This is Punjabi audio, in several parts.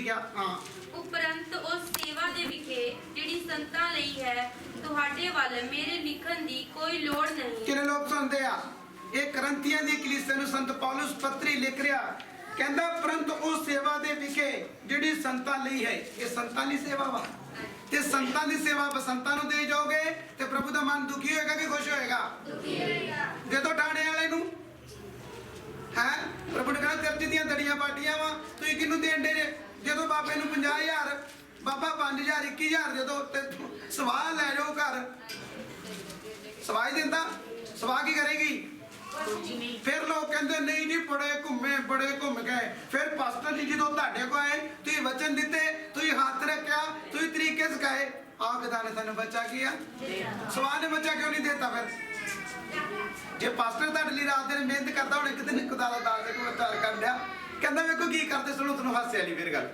लिखिया हाँ उपरंत उस सेवा दे विखे जिहड़ी संतां लई है तुहाडे वल मेरे लिखण दी कोई लोड़ नहीं। किने लोग सुनते आ ये करंथियां दी कलीसिया नूं संत पौलुस पत्री लिख रहा कहंदा परंतु उस सेवा दे विखे जिहड़ी संतां लई है ये संतां दी सेवा वा ते संतां दी सेवा बसंतां नूं दे जाओगे ते प्रभु दा मन दुखी होएगा कि खुश होएगा? दुखी होएगा। जदों ठाणे वाले नूं है प्रभु ने कहना चर्च दीयां दड़ियां पाटियां वा तुसीं किहनूं देण दे जदों बाबे नूं 50,000 बाबा 5,000 21,000 जदों ते सवाह लै जाओ घर सवाह ही दिंदा सवाह की करेगी? फिर लोग कहते नहीं जी बड़े घूम गए फिर पास्टर जी जो तुहाडे को आए तुसीं वचन दिते तुसीं हाथ रखा तुसीं तरीके सिखाए आ खुदा ने तैनूं बच्चा किया सवाह ने बच्चा क्यों नहीं देता? फिर जे पास्टर तुहाडे लई रात दिन मेहनत करदा हुण एक दिन खुदा दा दास को बच्चा कर लिया कहंदा वेखो की करदे सुणो तैनूं हासे वाली फिर गल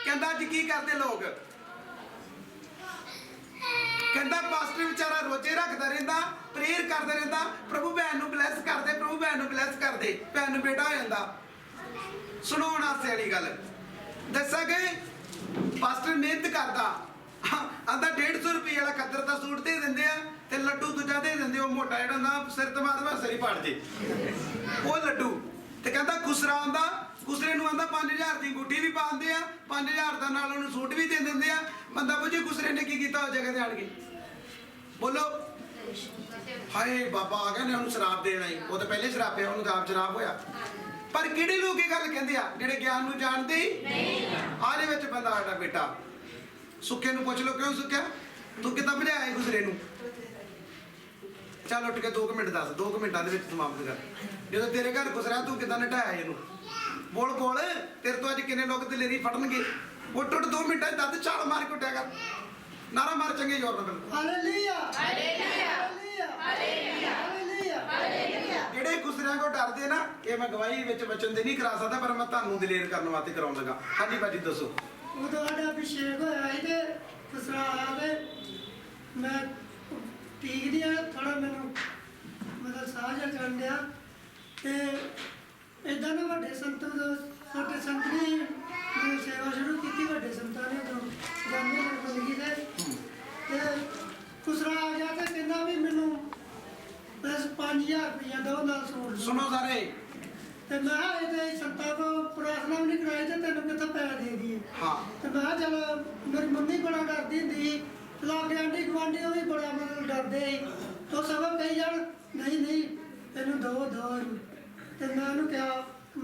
कहंदा अज की करदे लोग कहंदा पास्टर बेचारा रोजे रखदा रहिंदा प्रेयर करदा रहिंदा प्रभु भैन नूं ब्लैस कर दे प्रभु भैन नूं ब्लैस कर दे भैन नूं बेटा हो जांदा। सुणो हुण हासे वाली गल दसांगे पास्टर मेहनत करदा आंदा 150 रुपये वाला खद्दर दा सूट दे दिंदे आ ते लड्डू दूजा दे दिंदे ओ मोटा जिहड़ा ना सिर ते मारदा सिर ही पाड़ दे ओ लड्डू ते कहंदा खुसरा आंदा खुसरे नूं आंदा 5,000 दी अंगूठी भी पांदे आ 5,000 दा नाल ओनूं सूट भी दे दिंदे आ बंदा पुछे खुसरे ने की कीता उस जगह ते आण के बोलो हाय बाबा आ गया ने ओनूं शराब देना ही वो तो पहले शराब पिया ओनूं आप शराब होया पर किहड़े लोग ये गल कहंदे आ जिहड़े ज्ञान नूं जाणदे ही नहीं आ दे विच बंदा साडा बेटा सुक्के नूं पुछ लो क्यों सुक्या तू किदां भजाया खुसरे नूं चल उठ के 2 मिनट दस 2 मिनटां दे विच समाप्त कर जो तेरे घर खुसरा तू किदां नटाया इहनूं बोल बोल तेरे तो अज किन्ने लोग दलेरी फड़नगे उठ 2 मिनटां दस छाल मार के उठिया कर नारा मार चंगे जोर नाल hallelujah hallelujah hallelujah hallelujah hallelujah जेड़े खुसरियां को डरदे ना ये मैं गवाही विच वचन दे नहीं करा सकदा पर मैं तुहानूं दलेर करन वास्ते कराउण लगा। हां जी भाजी दसो उदों साडा अभिषेक होया ही ते खुसरा आया ते मैं ठीक नहीं आ थोड़ा मैनूं मतलब साह जिहा चढ़न दिया ते इदां ना वड्डे संत छोटे संत ने मैंने सेवा शुरू की वड्डे संतां ने उदों जांदे ने बंदगी ते खुसरा आ गया ते कहंदा भी मैनूं बस 5,000 रुपया दो नाल सूट सुनो सारे ते मैं इहदे संतां को प्रार्थना भी नहीं कराई ते तैनूं कित्थों पैसे दे दिए हां ते मैं चल मेरी मम्मी बड़ा डरदी हुंदी लागे आंढी गुआंढी भी बड़ा मतलब डरदे तो सब कही जान नहीं नहीं तेनों दो ते मैं उन्होंने कहा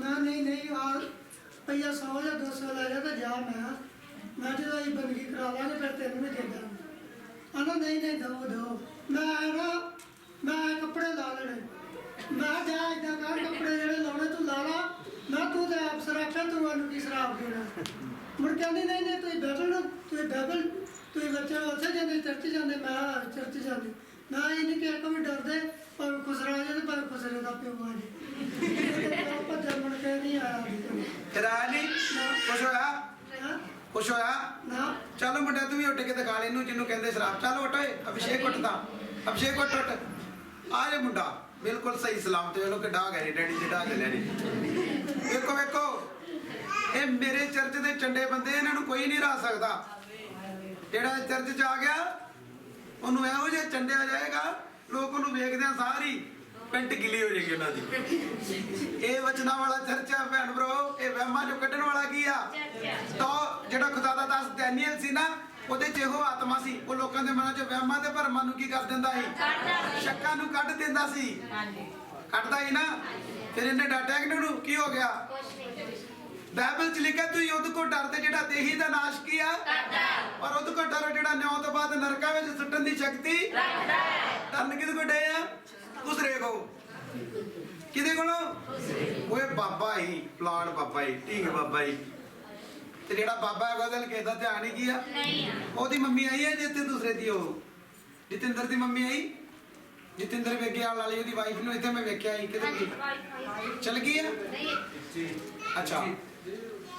मैं नहीं आ भैया 100 या 200 ले जा तो जा मैं जो बंदगी करा लाँगे फिर तेन भी दे देना आना नहीं दो मैं कपड़े ला लेने मैं जा इदा कर कपड़े जो लाने तू ला ला मैं तू तो अफसर आख्या तू मैनू की शराब देना मुड़ कहनी नहीं तुम बाइबल तुम बच्चे उत्थे जाते चर्च जाते मैं चर्च जाती मैं ये नहीं कि भी डरते पर खुसरा आ जाए पर खुसरे का प्यो आ जाए भजन मुड़ के नहीं आया खुश होया ना चलो मुंडा तू भी उठ के दिखा ले जिन्हों कहते शराब चल उठ अभिषेक उठता अभिषेक उठ आ जा मुंडा बिल्कुल सही सलामत वेलो कि डाग है डैडी जी डाग ले देखो वेखो ये मेरे चर्च के चंडे बंदे इन्हों कोई नहीं रहा सकता जेड़ा चर्च च आ गया उन्होंने यहो जिहा चंडिया जाएगा लोग उन्होंने वेखदे सारी पेंट गिली हो जाएगी उन्होंने ये वचना वाला चर्च है भैन भ्रो ये वहमां चों कड्ढण वाला की आ तो जिहड़ा खुदा दा दास डैनियल सी ना ਉਹਦੇ ਚ ਇਹੋ ਆਤਮਾ ਸੀ ਉਹ ਲੋਕਾਂ ਦੇ ਮਨਾਂ ਚ ਵਹਿਮਾਂ ਤੇ ਭਰਮਾਂ ਨੂੰ ਕੀ ਕਰ ਦਿੰਦਾ ਸੀ ਸ਼ੱਕਾਂ ਨੂੰ ਕੱਢ ਦਿੰਦਾ ਸੀ ਕੱਢਦਾ ਹੀ ਨਾ ਫਿਰ ਇਹਨੇ ਡਾਟਿਆ ਕਿ ਨੂੰ ਕੀ ਹੋ ਗਿਆ ਬਾਈਬਲ ਚ ਲਿਖਿਆ ਤੂੰ ਉਹਦੇ ਕੋ ਡਰਦੇ ਜਿਹੜਾ ਦੇਹੀ ਦਾ ਨਾਸ਼ ਕੀਆ ਕਰਦਾ ਪਰ ਉਹਦੇ ਕੋ ਡਰ ਜਿਹੜਾ ਨਿਉ ਤੋਂ ਬਾਅਦ ਨਰਕਾਂ ਵਿੱਚ ਸੁੱਟਣ ਦੀ ਸ਼ਕਤੀ ਰੱਖਦਾ ਤਨ ਕਿਹਦੇ ਕੋ ਡੇ ਆ ਖੁਸਰੇ ਕੋ ਕਿਹਦੇ ਕੋਲੋਂ ਓਏ ਬਾਬਾ ਹੀ ਪਲਾਨ ਬਾਬਾ ਹੀ ਢੀਂਗ ਬਾਬਾ ਹੀ ਤੇ ਜਿਹੜਾ ਬਾਬਾ ਹੈਗਾ ਉਹਦੇ ਕਿਸੇ ਦਾ ਧਿਆਨ ਹੀ ਕੀ ਆ ਨਹੀਂ ਉਹਦੀ ਮੰਮੀ ਆਈ ਹੈ ਜਿੱਥੇ ਦੂਸਰੇ ਦੀ ਉਹ ਜਤਿੰਦਰ ਦੀ ਮੰਮੀ ਆਈ ਜਤਿੰਦਰ ਵੇਗੇ ਵਾਲੀ ਉਹਦੀ ਵਾਈਫ ਨੂੰ ਇੱਥੇ ਮੈਂ ਵੇਖਿਆ ਹੀ ਕਿਤੇ ਚਲ ਗਈ ਆ ਅੱਛਾ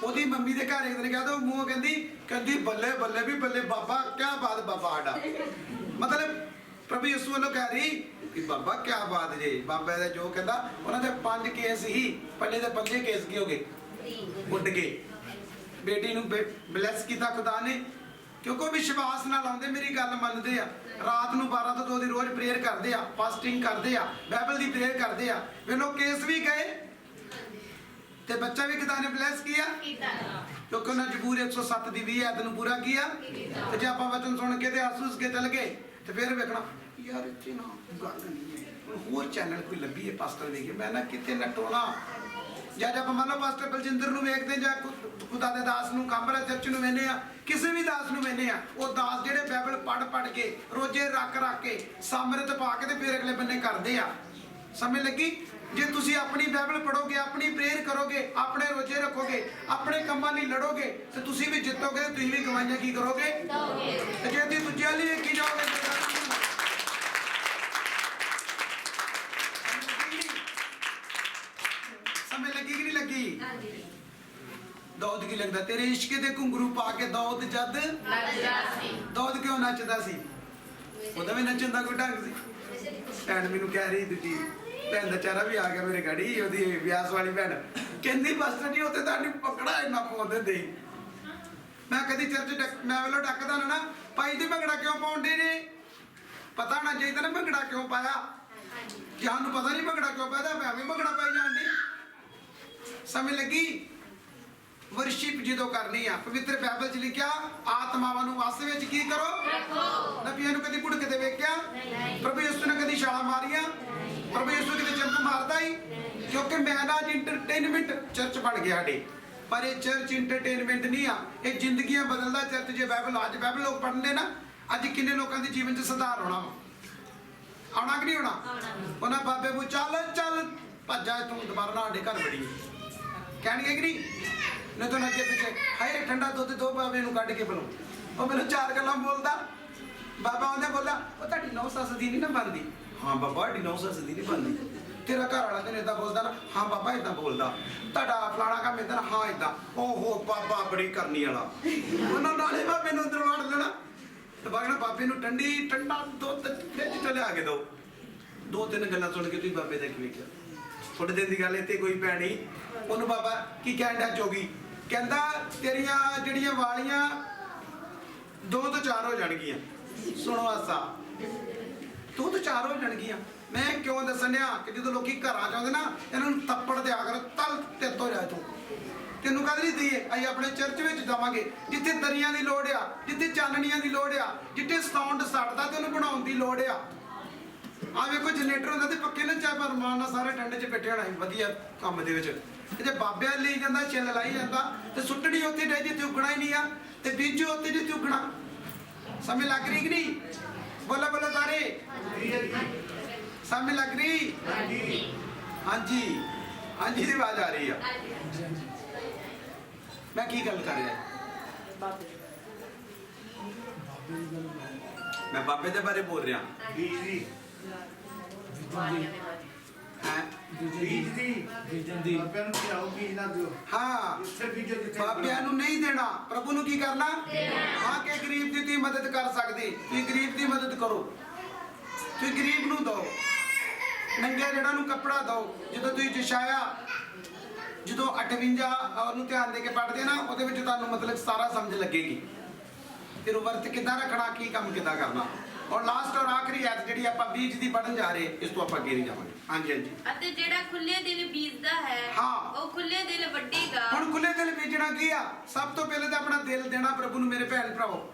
ਉਹਦੀ ਮੰਮੀ ਦੇ ਘਰ ਇੱਕ ਦਿਨ ਗਿਆ ਤਾਂ ਮੂੰਹ ਕਹਿੰਦੀ ਬੱਲੇ ਬੱਲੇ ਵੀ ਬੱਲੇ ਬਾਬਾ ਕੀ ਬਾਤ ਬਾਬਾ ਸਾਡਾ ਮਤਲਬ ਪ੍ਰਭੂ ਯਿਸੂ ਵੱਲੋਂ ਕਹਿ ਰਹੀ ਕਿ ਬਾਬਾ ਕੀ ਬਾਤ ਜੇ ਬਾਬਾ ਦਾ ਜੋ ਕਹਿੰਦਾ ਉਹਨਾਂ ਦੇ 5 ਕੇਸ ਹੀ ਪੱਲੇ ਦੇ 5 ਕੇਸ ਕੀ ਹੋ ਗਏ ਉੱਡ ਗਏ बेटी नूं ब्लैस किया खुदा ने, क्योंकि विश्वास नाल आउंदे, मेरी गल मनदे आ। रात नूं 12 तो 2 दी रोज प्रेयर करते आ, फास्टिंग करते आ, बाइबल की प्रेयर करते आ। वेलो केस भी गए ते बच्चा भी खुदा ने ब्लैस किया, क्योंकि उन्हें जबूर 107 की 20 आयत नूं पूरा किया। ते जे आपां वचन सुन के ते हस के चल गए ते फिर वेखना यार इत्थे ना गल नहीं है, होर चैनल कोई लभी है पास्टर देखिए, मैं ना किते नटोना। ਜਾਂ ਆਪਾਂ ਮੰਨ ਲਓ ਪਾਸਟਰ ਬਲਜਿੰਦਰ ਨੂੰ ਵੇਖਦੇ ਜਾਂ ਖੁਦਾ ਦੇ ਦਾਸ ਨੂੰ ਕਾਂਬਰਾ ਚਰਚ ਨੂੰ ਵੇਖਦੇ ਆ, ਕਿਸੇ ਵੀ ਦਾਸ ਨੂੰ ਵੇਖਦੇ ਆ, ਉਹ ਦਾਸ ਜਿਹੜੇ ਬਾਈਬਲ ਪੜ੍ਹ ਕੇ ਰੋਜ਼ੇ ਰੱਖ ਕੇ ਸਮਰਤ ਪਾ ਕੇ ਤੇ ਫਿਰ ਅਗਲੇ ਬੰਨੇ ਕਰਦੇ ਆ। ਸਮਝ ਲੱਗੀ? ਜੇ ਤੁਸੀਂ ਆਪਣੀ ਬਾਈਬਲ ਪੜੋਗੇ, ਆਪਣੀ ਪ੍ਰੇਅਰ ਕਰੋਗੇ, ਆਪਣੇ ਰੋਜ਼ੇ ਰੱਖੋਗੇ, ਆਪਣੇ ਕੰਮਾਂ ਲਈ ਲੜੋਗੇ ਤੇ ਤੁਸੀਂ ਵੀ ਜਿੱਤੋਗੇ, ਤੁਸੀਂ ਵੀ ਗਵਾਈਆਂ ਕੀ ਕਰੋਗੇ? ਤੇ ਜੇ ਤੁਸੀਂ ਦੂਜਿਆਂ ਲਈ ਵੇਖੀ ਜਾਓਗੇ ਸਮਝ ਲੱਗੀ ਕਿ ਨਹੀਂ ਲੱਗੀ? ਦੌਦ ਕੀ ਲੱਗਦਾ ਤੇਰੇ ਇਸ਼ਕ ਦੇ ਘੁੰਗਰੂ ਪਾ ਕੇ ਦੌਦ ਜਦ ਨੱਚਦਾ ਸੀ। ਦੌਦ ਕਿਉਂ ਨੱਚਦਾ ਸੀ? ਉਹਦਾ ਵੀ ਨੱਚਣ ਦਾ ਕੋਈ ਢੰਗ ਸੀ। ਭੈਣ ਮੈਨੂੰ ਕਹਿ ਰਹੀ ਦੂਜੀ ਭੈਣ ਦਾ ਚਿਹਰਾ ਵੀ ਆ ਗਿਆ ਮੇਰੇ ਗਾੜੀ, ਉਹਦੀ ਵਿਆਸ ਵਾਲੀ ਭੈਣ ਕਹਿੰਦੀ ਪਾਸਟਰ ਜੀ ਉੱਥੇ ਤੁਹਾਡੀ ਪਕੜਾ ਇੰਨਾ ਪਾਉਂਦੇ ਦੇ। ਮੈਂ ਕਦੀ ਚਰਚ ਮੈਂ ਵੱਲੋਂ ਡੱਕਦਾ ਨਾ ਭਾਈ ਦੀ ਭੰਗੜਾ ਕਿਉਂ ਪਾਉਂਦੇ ਨੇ? ਪਤਾ ਹੋਣਾ ਚਾਹੀਦਾ ਨਾ ਭੰਗੜਾ ਕਿਉਂ ਪਾਇਆ। ਜੇ ਸਾਨੂੰ ਪਤਾ ਨਹੀਂ ਭੰਗੜਾ ਕਿਉਂ ਪਾਇਆ, ਮੈਂ ਵੀ ਭੰਗੜਾ ਪਾਈ ਜਾਂਦੀ। ਸਮਝ ਲੱਗੀ? ਵਰਸ਼ਿਪ ਜਦੋਂ ਕਰਨੀ ਆ, ਪਵਿੱਤਰ ਬਾਈਬਲ 'ਚ ਲਿਖਿਆ ਆਤਮਾਵਾਂ ਨੂੰ ਵਸ ਵਿੱਚ ਕੀ ਕਰੋ, ਰੱਖੋ। ਨਬੀਆਂ ਨੂੰ ਕਦੀ ਭੁੜਕਦੇ ਵੇਖਿਆ? ਪ੍ਰਭੂ ਯਿਸੂ ਨੇ ਕਦੀ ਛਾਲਾਂ ਮਾਰੀਆਂ? ਪ੍ਰਭੂ ਯਿਸੂ ਕਿਤੇ ਚੰਪ ਮਾਰਦਾ ਹੀ? ਕਿਉਂਕਿ ਮੈਂ ਨਾ ਅੱਜ ਇੰਟਰਟੇਨਮੈਂਟ ਚਰਚ ਬਣ ਗਿਆ ਸਾਡੇ, ਪਰ ਇਹ ਚਰਚ ਇੰਟਰਟੇਨਮੈਂਟ ਨਹੀਂ ਆ, ਇਹ ਜ਼ਿੰਦਗੀਆਂ ਬਦਲਦਾ ਚਰਚ। ਜੇ ਬਾਈਬਲ ਅੱਜ ਬਾਈਬਲ ਲੋਕ ਪੜ੍ਹਦੇ ਨਾ, ਅੱਜ ਕਿੰਨੇ ਲੋਕਾਂ ਦੇ ਜੀਵਨ 'ਚ ਸੁਧਾਰ ਹੋਣਾ ਵਾ। ਆਉਣਾ ਕਿ ਨਹੀਂ ਹੋਣਾ? ਉਹਨਾਂ ਬਾਬੇ ਨੂੰ ਚੱਲ ਚੱਲ ਭੱਜਾ ਤੂੰ ਦੁਬਾਰਾ ਨਾ ਸਾਡੇ ਘਰ ਬੜੀ ਕਹਿਣਗੇ ਕਿ ਨਹੀਂ? ਨਹੀਂ ਤਾਂ ਅੱਗੇ ਪਿੱਛੇ ਹਾਏ ਠੰਡਾ ਦੁੱਧ ਦੋ ਬਾਬੇ ਨੂੰ ਕੱਢ ਕੇ ਬਲੋ। ਉਹ ਮੈਨੂੰ 4 ਗੱਲਾਂ ਬੋਲਦਾ। ਬਾਬਾ ਆਉਂਦਾ ਬੋਲਾ ਉਹ ਤੁਹਾਡੀ ਨੌ ਸੱਸ ਦੀ ਨਹੀਂ ਨਾ ਬਣਦੀ। ਹਾਂ ਬਾਬਾ ਤੁਹਾਡੀ ਨੌ ਸੱਸ ਦੀ ਨਹੀਂ ਬਣਦੀ। ਤੇਰਾ ਘਰ ਵਾਲਾ ਤੈਨੂੰ ਏਦਾਂ ਬੋਲਦਾ ਨਾ? ਹਾਂ ਬਾਬਾ ਏਦਾਂ ਬੋਲਦਾ। ਤੁਹਾਡਾ ਫਲਾਣਾ ਕੰਮ ਏਦਾਂ? ਹਾਂ ਏਦਾਂ। ਓਹੋ ਬਾਬਾ ਬੜੀ ਕਰਨੀ ਵਾਲਾ। ਉਹਨਾਂ ਨਾਲੇ ਬਾਬੇ ਨੂੰ ਅੰਦਰ ਵਾੜ ਦੇਣਾ ਤੇ ਬਾਗਣਾ ਬਾਬੇ ਨੂੰ ਠੰਡਾ ਦੁੱਧ ਫ੍ਰਿਜ 'ਚ ਲਿਆ ਕੇ ਦਿਓ। 2-3 ਗੱਲਾਂ ਸੁਣ ਕੇ ਤੁਸੀਂ ਬਾਬੇ ਦਾ ਕੀ ਵੇਖਿਆ? ਥੋੜੇ ਦਿਨ ਦੀ ਗੱਲ ਇੱਥੇ ਕੋਈ ਭੈਣੀ ਉਹਨੂੰ ਬਾਬਾ ਕੀ ਕਹਿਣ ਡਿਆ ਜੋਗੀ ਕਹਿੰਦਾ ਤੇਰੀਆਂ ਜਿਹੜੀਆਂ ਵਾਲੀਆਂ 2 ਤੋਂ 4 ਹੋ ਜਾਣਗੀਆਂ। ਸੁਣੋ ਆਸਾ 2 ਤੋਂ 4 ਹੋ ਜਾਣਗੀਆਂ। ਮੈਂ ਕਿਉਂ ਦੱਸਣ ਡਿਆ ਕਿ ਜਦੋਂ ਲੋਕੀ ਘਰਾਂ ਚਾਹੁੰਦੇ ਨਾ ਇਹਨਾਂ ਨੂੰ ਥੱਪੜ ਦਿਆ ਕਰ, ਤਲ ਤੇ ਤੋਂ ਜਾ ਤੂੰ। ਤੈਨੂੰ ਕਦ ਨਹੀਂ ਦਈਏ? ਅਸੀਂ ਆਪਣੇ ਚਰਚ ਵਿੱਚ ਜਾਵਾਂਗੇ ਜਿੱਥੇ ਦਰੀਆਂ ਦੀ ਲੋੜ ਆ, ਜਿੱਥੇ ਚਾਨਣੀਆਂ ਦੀ ਲੋੜ ਆ, ਜਿੱਥੇ ਸਾਊਂਡ ਸੜਦਾ ਤੇ ਉਹਨੂੰ ਬਣਾਉਣ ਦੀ ਲੋੜ ਆ। ਆ ਵੇਖੋ ਜਨਰੇਟਰ ਹੁੰਦਾ ਤੇ ਪੱਕੇ ਨਾ ਚਾਹ ਪਰ ਮਾਨ ਨਾਲ ਸਾਰੇ ਠੰਡੇ 'ਚ ਬੈਠੇ ਹੋਣਾ ਵਧੀਆ ਕੰਮ ਦੇ ਵਿੱਚ। ਜੇ ਬਾਬਿਆਂ ਲਈ ਜਾਂਦਾ ਛਿੱਲ ਲਾਈ ਜਾਂਦਾ ਤੇ ਸੁੱਟਣੀ ਉੱਥੇ ਡੇ ਜਿੱਥੇ ਉੱਗਣਾ ਹੀ ਨਹੀਂ ਆ ਤੇ ਬੀਜੋ ਉੱਥੇ ਜਿੱਥੇ ਉੱਗਣਾ। ਸਮਝ ਲੱਗ ਰਹੀ ਕਿ ਨਹੀਂ? ਬੋਲੋ ਬੋਲੋ ਸਾਰੇ ਸਮਝ ਲੱਗ ਰਹੀ? ਹਾਂਜੀ ਹਾਂਜੀ ਦੀ ਆਵਾਜ਼ ਆ ਰਹੀ ਆ। ਮੈਂ ਕੀ ਗੱਲ ਕਰ ਰਿਹਾ? ਮੈਂ ਬਾਬੇ ਦੇ ਬਾਰੇ ਬੋਲ ਰਿਹਾ। ਬਾਬਿਆਂ ਨੂੰ ਨਹੀਂ ਦੇਣਾ, ਪ੍ਰਭੂ ਨੂੰ ਕੀ ਕਰਨਾ? ਹਾਂ ਕਿ ਗਰੀਬ ਦੀ ਤੁਸੀਂ ਮਦਦ ਕਰ ਸਕਦੇ, ਤੁਸੀਂ ਗਰੀਬ ਦੀ ਮਦਦ ਕਰੋ। ਤੁਸੀਂ ਗਰੀਬ ਨੂੰ ਦਿਓ, ਨੰਗੇ ਜਿਹੜਾ ਨੂੰ ਕੱਪੜਾ ਦਿਓ। ਜਦੋਂ ਤੁਸੀਂ ਜਸ਼ਾਇਆ ਜਦੋਂ 58 ਉਹਨੂੰ ਧਿਆਨ ਦੇ ਕੇ ਪੜ੍ਹਦੇ ਨਾ, ਉਹਦੇ ਵਿੱਚ ਤੁਹਾਨੂੰ ਮਤਲਬ ਸਾਰਾ ਸਮਝ ਲੱਗੇਗੀ। ਫਿਰ ਉਹ ਵਰਤ ਕਿੱਦਾਂ ਰੱਖਣਾ, ਕੀ ਕੰਮ ਕਿੱਦਾਂ ਕਰਨਾ। ਔਰ ਲਾਸਟ ਔਰ ਆਖਰੀ ਐਤ ਜਿਹੜੀ ਆਪਾਂ ਬੀਜ ਦੀ ਪੜਨ ਜਾ ਰਹੇ, ਇਸ ਤੋਂ ਆਪਾਂ ਅੱਗੇ ਨਹੀਂ ਜਾਵਾਂਗੇ। ਹਾਂਜੀ ਹਾਂਜੀ। ਅਤੇ ਜਿਹੜਾ ਖੁੱਲੇ ਦਿਲ ਬੀਜਦਾ ਹੈ ਉਹ ਖੁੱਲੇ ਦਿਲ ਵੱਢੇਗਾ। ਹੁਣ ਖੁੱਲੇ ਦਿਲ ਬੀਜਣਾ ਕੀ ਆ? ਸਭ ਤੋਂ ਪਹਿਲੇ ਤਾਂ ਆਪਣਾ ਦਿਲ ਦੇਣਾ ਪ੍ਰਭੂ ਨੂੰ। ਮੇਰੇ ਭੈਣ ਭਰਾਵੋ,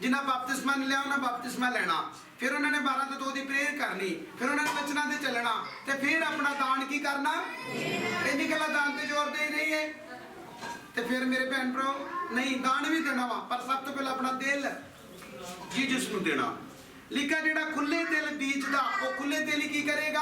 ਜਿਨ੍ਹਾਂ ਬਪਤਿਸਮਾ ਲਿਆ ਉਹਨਾਂ ਬਪਤਿਸਮਾ ਲੈਣਾ, ਫਿਰ ਉਹਨਾਂ ਨੇ 12 ਤੋਂ 2 ਦੀ ਪ੍ਰੇਅਰ ਕਰਨੀ, ਫਿਰ ਉਹਨਾਂ ਨੇ ਵਚਨਾਂ ਤੇ ਚੱਲਣਾ ਤੇ ਫਿਰ ਆਪਣਾ ਦਾਨ ਕੀ ਕਰਨਾ? ਇੰਨੀ ਗੱਲਾਂ ਦਾਨ ਤੇ ਜ਼ੋਰ ਦੇ ਹੀ ਨਹੀਂ ਹੈ। ਤੇ ਫਿਰ ਮੇਰੇ ਭੈਣ ਭਰਾਵੋ ਨਹੀਂ, ਦਾਨ ਵੀ ਦੇਣਾ ਵਾ, ਪਰ ਸਭ ਤੋਂ ਪਹਿਲਾਂ ਆਪਣਾ ਦਿਲ ਜੀਸਸ ਨੂੰ ਦੇਣਾ। ਲਿਖਿਆ ਜਿਹੜਾ ਖੁੱਲੇ ਦਿਲ ਬੀਜਦਾ ਉਹ ਖੁੱਲੇ ਦਿਲ ਹੀ ਕੀ ਕਰੇਗਾ?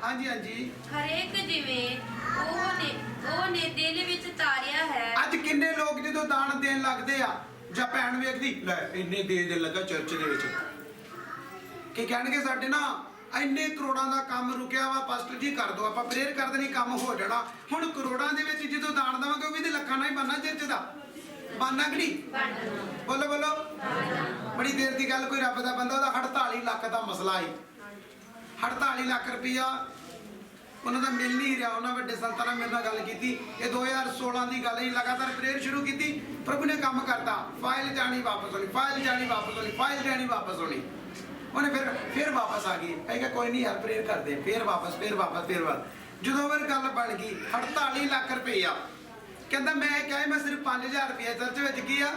ਹਾਂਜੀ ਹਾਂਜੀ। ਹਰੇਕ ਜਿਵੇਂ ਉਹ ਨੇ ਦਿਲ ਵਿੱਚ ਤਾਰਿਆ ਹੈ। ਅੱਜ ਕਿੰਨੇ ਲੋਕ ਜਦੋਂ ਦਾਨ ਦੇਣ ਲੱਗਦੇ ਆ ਜਾਂ ਭੈਣ ਵੇਖਦੀ ਲੈ ਇੰਨੇ ਦੇ ਦੇਣ ਲੱਗਾ ਚਰਚ ਦੇ ਵਿੱਚ, ਕੀ ਕਹਿਣਗੇ ਸਾਡੇ ਨਾ ਇੰਨੇ ਕਰੋੜਾਂ ਦਾ ਕੰਮ ਰੁਕਿਆ ਵਾ, ਪਾਸਟਰ ਜੀ ਕਰ ਦੋ, ਆਪਾਂ ਪ੍ਰੇਅਰ ਕਰ ਦੇਣੀ ਕੰਮ ਹੋ ਜਾਣਾ। ਹੁਣ ਕਰੋੜਾਂ ਦੇ ਵਿੱਚ ਜਦੋਂ ਦਾਨ ਦੇਵਾਂਗੇ ਉਹ ਵੀ ਤੇ ਲੱਖਾਂ ਨਾਲ ਹੀ ਬਣਨਾ ਚਰਚ ਦਾ। ਬਣਨਾ ਕਿ ਨਹੀਂ? ਬੋਲੋ ਬੋਲੋ। ਬੜੀ ਦੇਰ ਦੀ ਗੱਲ, ਕੋਈ ਰੱਬ ਦਾ ਬੰਦਾ, ਉਹਦਾ 48 ਲੱਖ ਦਾ ਮਸਲਾ ਹੈ। 48 ਲੱਖ ਰੁਪਈਆ ਉਹਨਾਂ ਦਾ ਮਿਲ ਨਹੀਂ ਰਿਹਾ। ਉਹਨਾਂ ਵੱਡੇ ਸੰਤਾਂ ਨਾਲ ਮੇਰੇ ਨਾਲ ਗੱਲ ਕੀਤੀ, ਇਹ 2016 ਦੀ ਗੱਲ ਹੀ, ਲਗਾਤਾਰ ਪ੍ਰੇਅਰ ਸ਼ੁਰੂ ਕੀਤੀ, ਪ੍ਰਭੂ ਨੇ ਕੰਮ ਕਰਤਾ, ਫਾਈਲ ਜਾਣੀ ਵਾਪਸ ਹੋਣੀ, ਫਾਈਲ ਜਾਣੀ ਵਾਪਸ ਹੋਣੀ, ਫਾਈਲ ਜਾਣੀ ਵਾਪਸ ਹੋਣੀ। ਉਹਨੇ ਫਿਰ ਵਾਪਸ ਆ ਗਈ, ਕਹੇਗਾ ਕੋਈ ਨਹੀਂ ਯਾਰ ਪ੍ਰੇਅਰ ਕਰਦੇ, ਫਿਰ ਵਾਪਸ। ਜਦੋਂ ਫਿਰ ਗੱਲ ਬਣ ਗਈ 48 ਲੱਖ ਰੁਪਈਆ, ਕਹਿੰਦਾ ਮੈਂ ਕਿਹਾ ਮੈਂ ਸਿਰਫ 5000 ਰੁਪਇਆ ਚਰਚ ਵਿੱਚ ਕੀ ਆ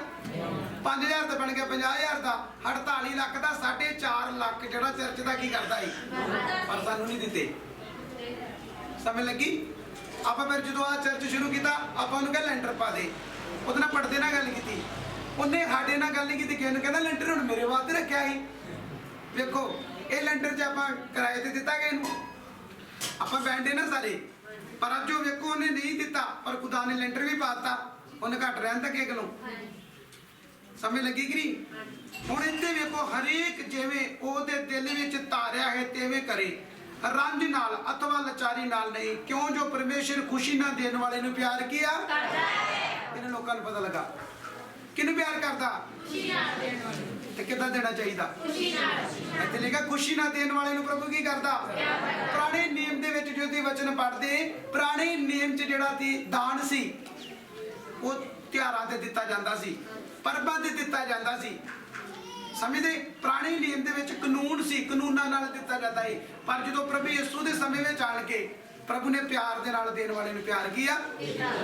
5000 ਤਾਂ ਬਣ ਗਿਆ 50000 ਦਾ, 48 ਲੱਖ ਦਾ 4.5 ਲੱਖ ਜਿਹੜਾ ਚਰਚ ਦਾ ਕੀ ਕਰਦਾ ਸੀ, ਪਰ ਸਾਨੂੰ ਨਹੀਂ ਦਿੱਤੇ। ਸਮਝ ਲੱਗੀ? ਆਪਾਂ ਫਿਰ ਜਦੋਂ ਆ ਚਰਚ ਸ਼ੁਰੂ ਕੀਤਾ, ਆਪਾਂ ਉਹਨੂੰ ਕਿਹਾ ਲੈਂਟਰ ਪਾ ਦੇ। ਉਹਦੇ ਨਾਲ ਪੜਦੇ ਨਾਲ ਗੱਲ ਕੀਤੀ, ਉਹਨੇ ਸਾਡੇ ਨਾਲ ਗੱਲ ਨਹੀਂ ਕੀਤੀ। ਕਿਸੇ ਨੂੰ ਕਹਿੰਦਾ ਲੈਂਟਰ ਹੁਣ ਮੇਰੇ ਵਾਸਤੇ ਰੱਖਿਆ ਸੀ। ਵੇਖੋ ਇਹ ਲੈਂਟਰ 'ਚ ਆਪਾਂ ਕਿਰਾਏ ਤੇ ਦਿੱਤਾ ਗਿਆ ਇਹਨੂੰ, ਆਪਾਂ ਬੈਠੇ ਨਾ ਸਾਰੇ, ਪਰ ਅੱਜ ਉਹ ਵੇਖੋ ਉਹਨੇ ਨਹੀਂ ਦਿੱਤਾ, ਪਰ ਖੁਦਾ ਨੇ ਲੈਂਟਰ ਵੀ ਪਾਤਾ, ਉਹਨੇ ਘੱਟ ਰਹਿਣ ਤਾਂ ਕਿਸੇ ਕੋਲੋਂ। ਸਮਝ ਲੱਗੀ ਕਿ ਨਹੀਂ? ਹੁਣ ਇੱਥੇ ਵੇਖੋ ਹਰੇਕ ਜਿਵੇਂ ਉਹਦੇ ਦਿਲ ਵਿੱਚ ਧਾਰਿਆ ਹੈ ਤਿਵੇਂ ਕਰੇ, ਰੰਜ ਨਾਲ ਅਥਵਾ ਲਾਚਾਰੀ ਨਾਲ ਨਹੀਂ, ਕਿਉਂ ਜੋ ਪਰਮੇਸ਼ਰ ਖੁਸ਼ੀ ਨਾ ਦੇਣ ਵਾਲੇ ਨੂੰ ਪਿਆਰ ਕੀਆ ਕਰਦਾ ਹੈ। ਇਹਨਾਂ ਲੋਕਾਂ ਨੂੰ ਪਤਾ ਲੱਗਾ ਕਿਹਨੂੰ ਪਿਆਰ ਕਰਦਾ, ਖੁਸ਼ੀ ਨਾਲ ਦੇਣ ਵਾਲੇ। ਤੇ ਕਿੱਦਾਂ ਦੇਣਾ ਚਾਹੀਦਾ, ਖੁਸ਼ੀ ਨਾਲ। ਇੱਥੇ ਲਿਖਿਆ ਖੁਸ਼ੀ ਨਾਲ ਦੇਣ ਵਾਲੇ ਨੂੰ ਪ੍ਰਭੂ ਕੀ ਕਰਦਾ। ਪੁਰਾਣੇ ਨਿਯਮ ਦੇ ਵਿੱਚ ਜੋ ਦੀ ਵਚਨ ਪੜ੍ਹਦੇ, ਪੁਰਾਣੇ ਨਿਯਮ 'ਚ ਜਿਹੜਾ ਸੀ ਦਾਨ ਸੀ ਉਹ ਤਿਉਹਾਰਾਂ ਤੇ ਦਿੱਤਾ ਜਾਂਦਾ ਸੀ, ਪਰਬਾਂ ਤੇ ਦਿੱਤਾ ਜਾਂਦਾ ਸੀ। ਸਮਝਦੇ? ਪੁਰਾਣੇ ਨਿਯਮ ਦੇ ਵਿੱਚ ਕਾਨੂੰਨ ਸੀ, ਕਾਨੂੰਨਾਂ ਨਾਲ ਦਿੱਤਾ ਜਾਂਦਾ ਹੈ। ਪਰ ਜਦੋਂ ਪ੍ਰਭੂ ਯਿਸੂ ਦੇ ਸਮੇਂ ਵਿੱਚ ਆਣ ਕੇ ਪ੍ਰਭੂ ਨੇ ਪਿਆਰ ਦੇ ਨਾਲ ਦੇਣ ਵਾਲੇ ਨੂੰ ਪਿਆਰ ਕੀਆ।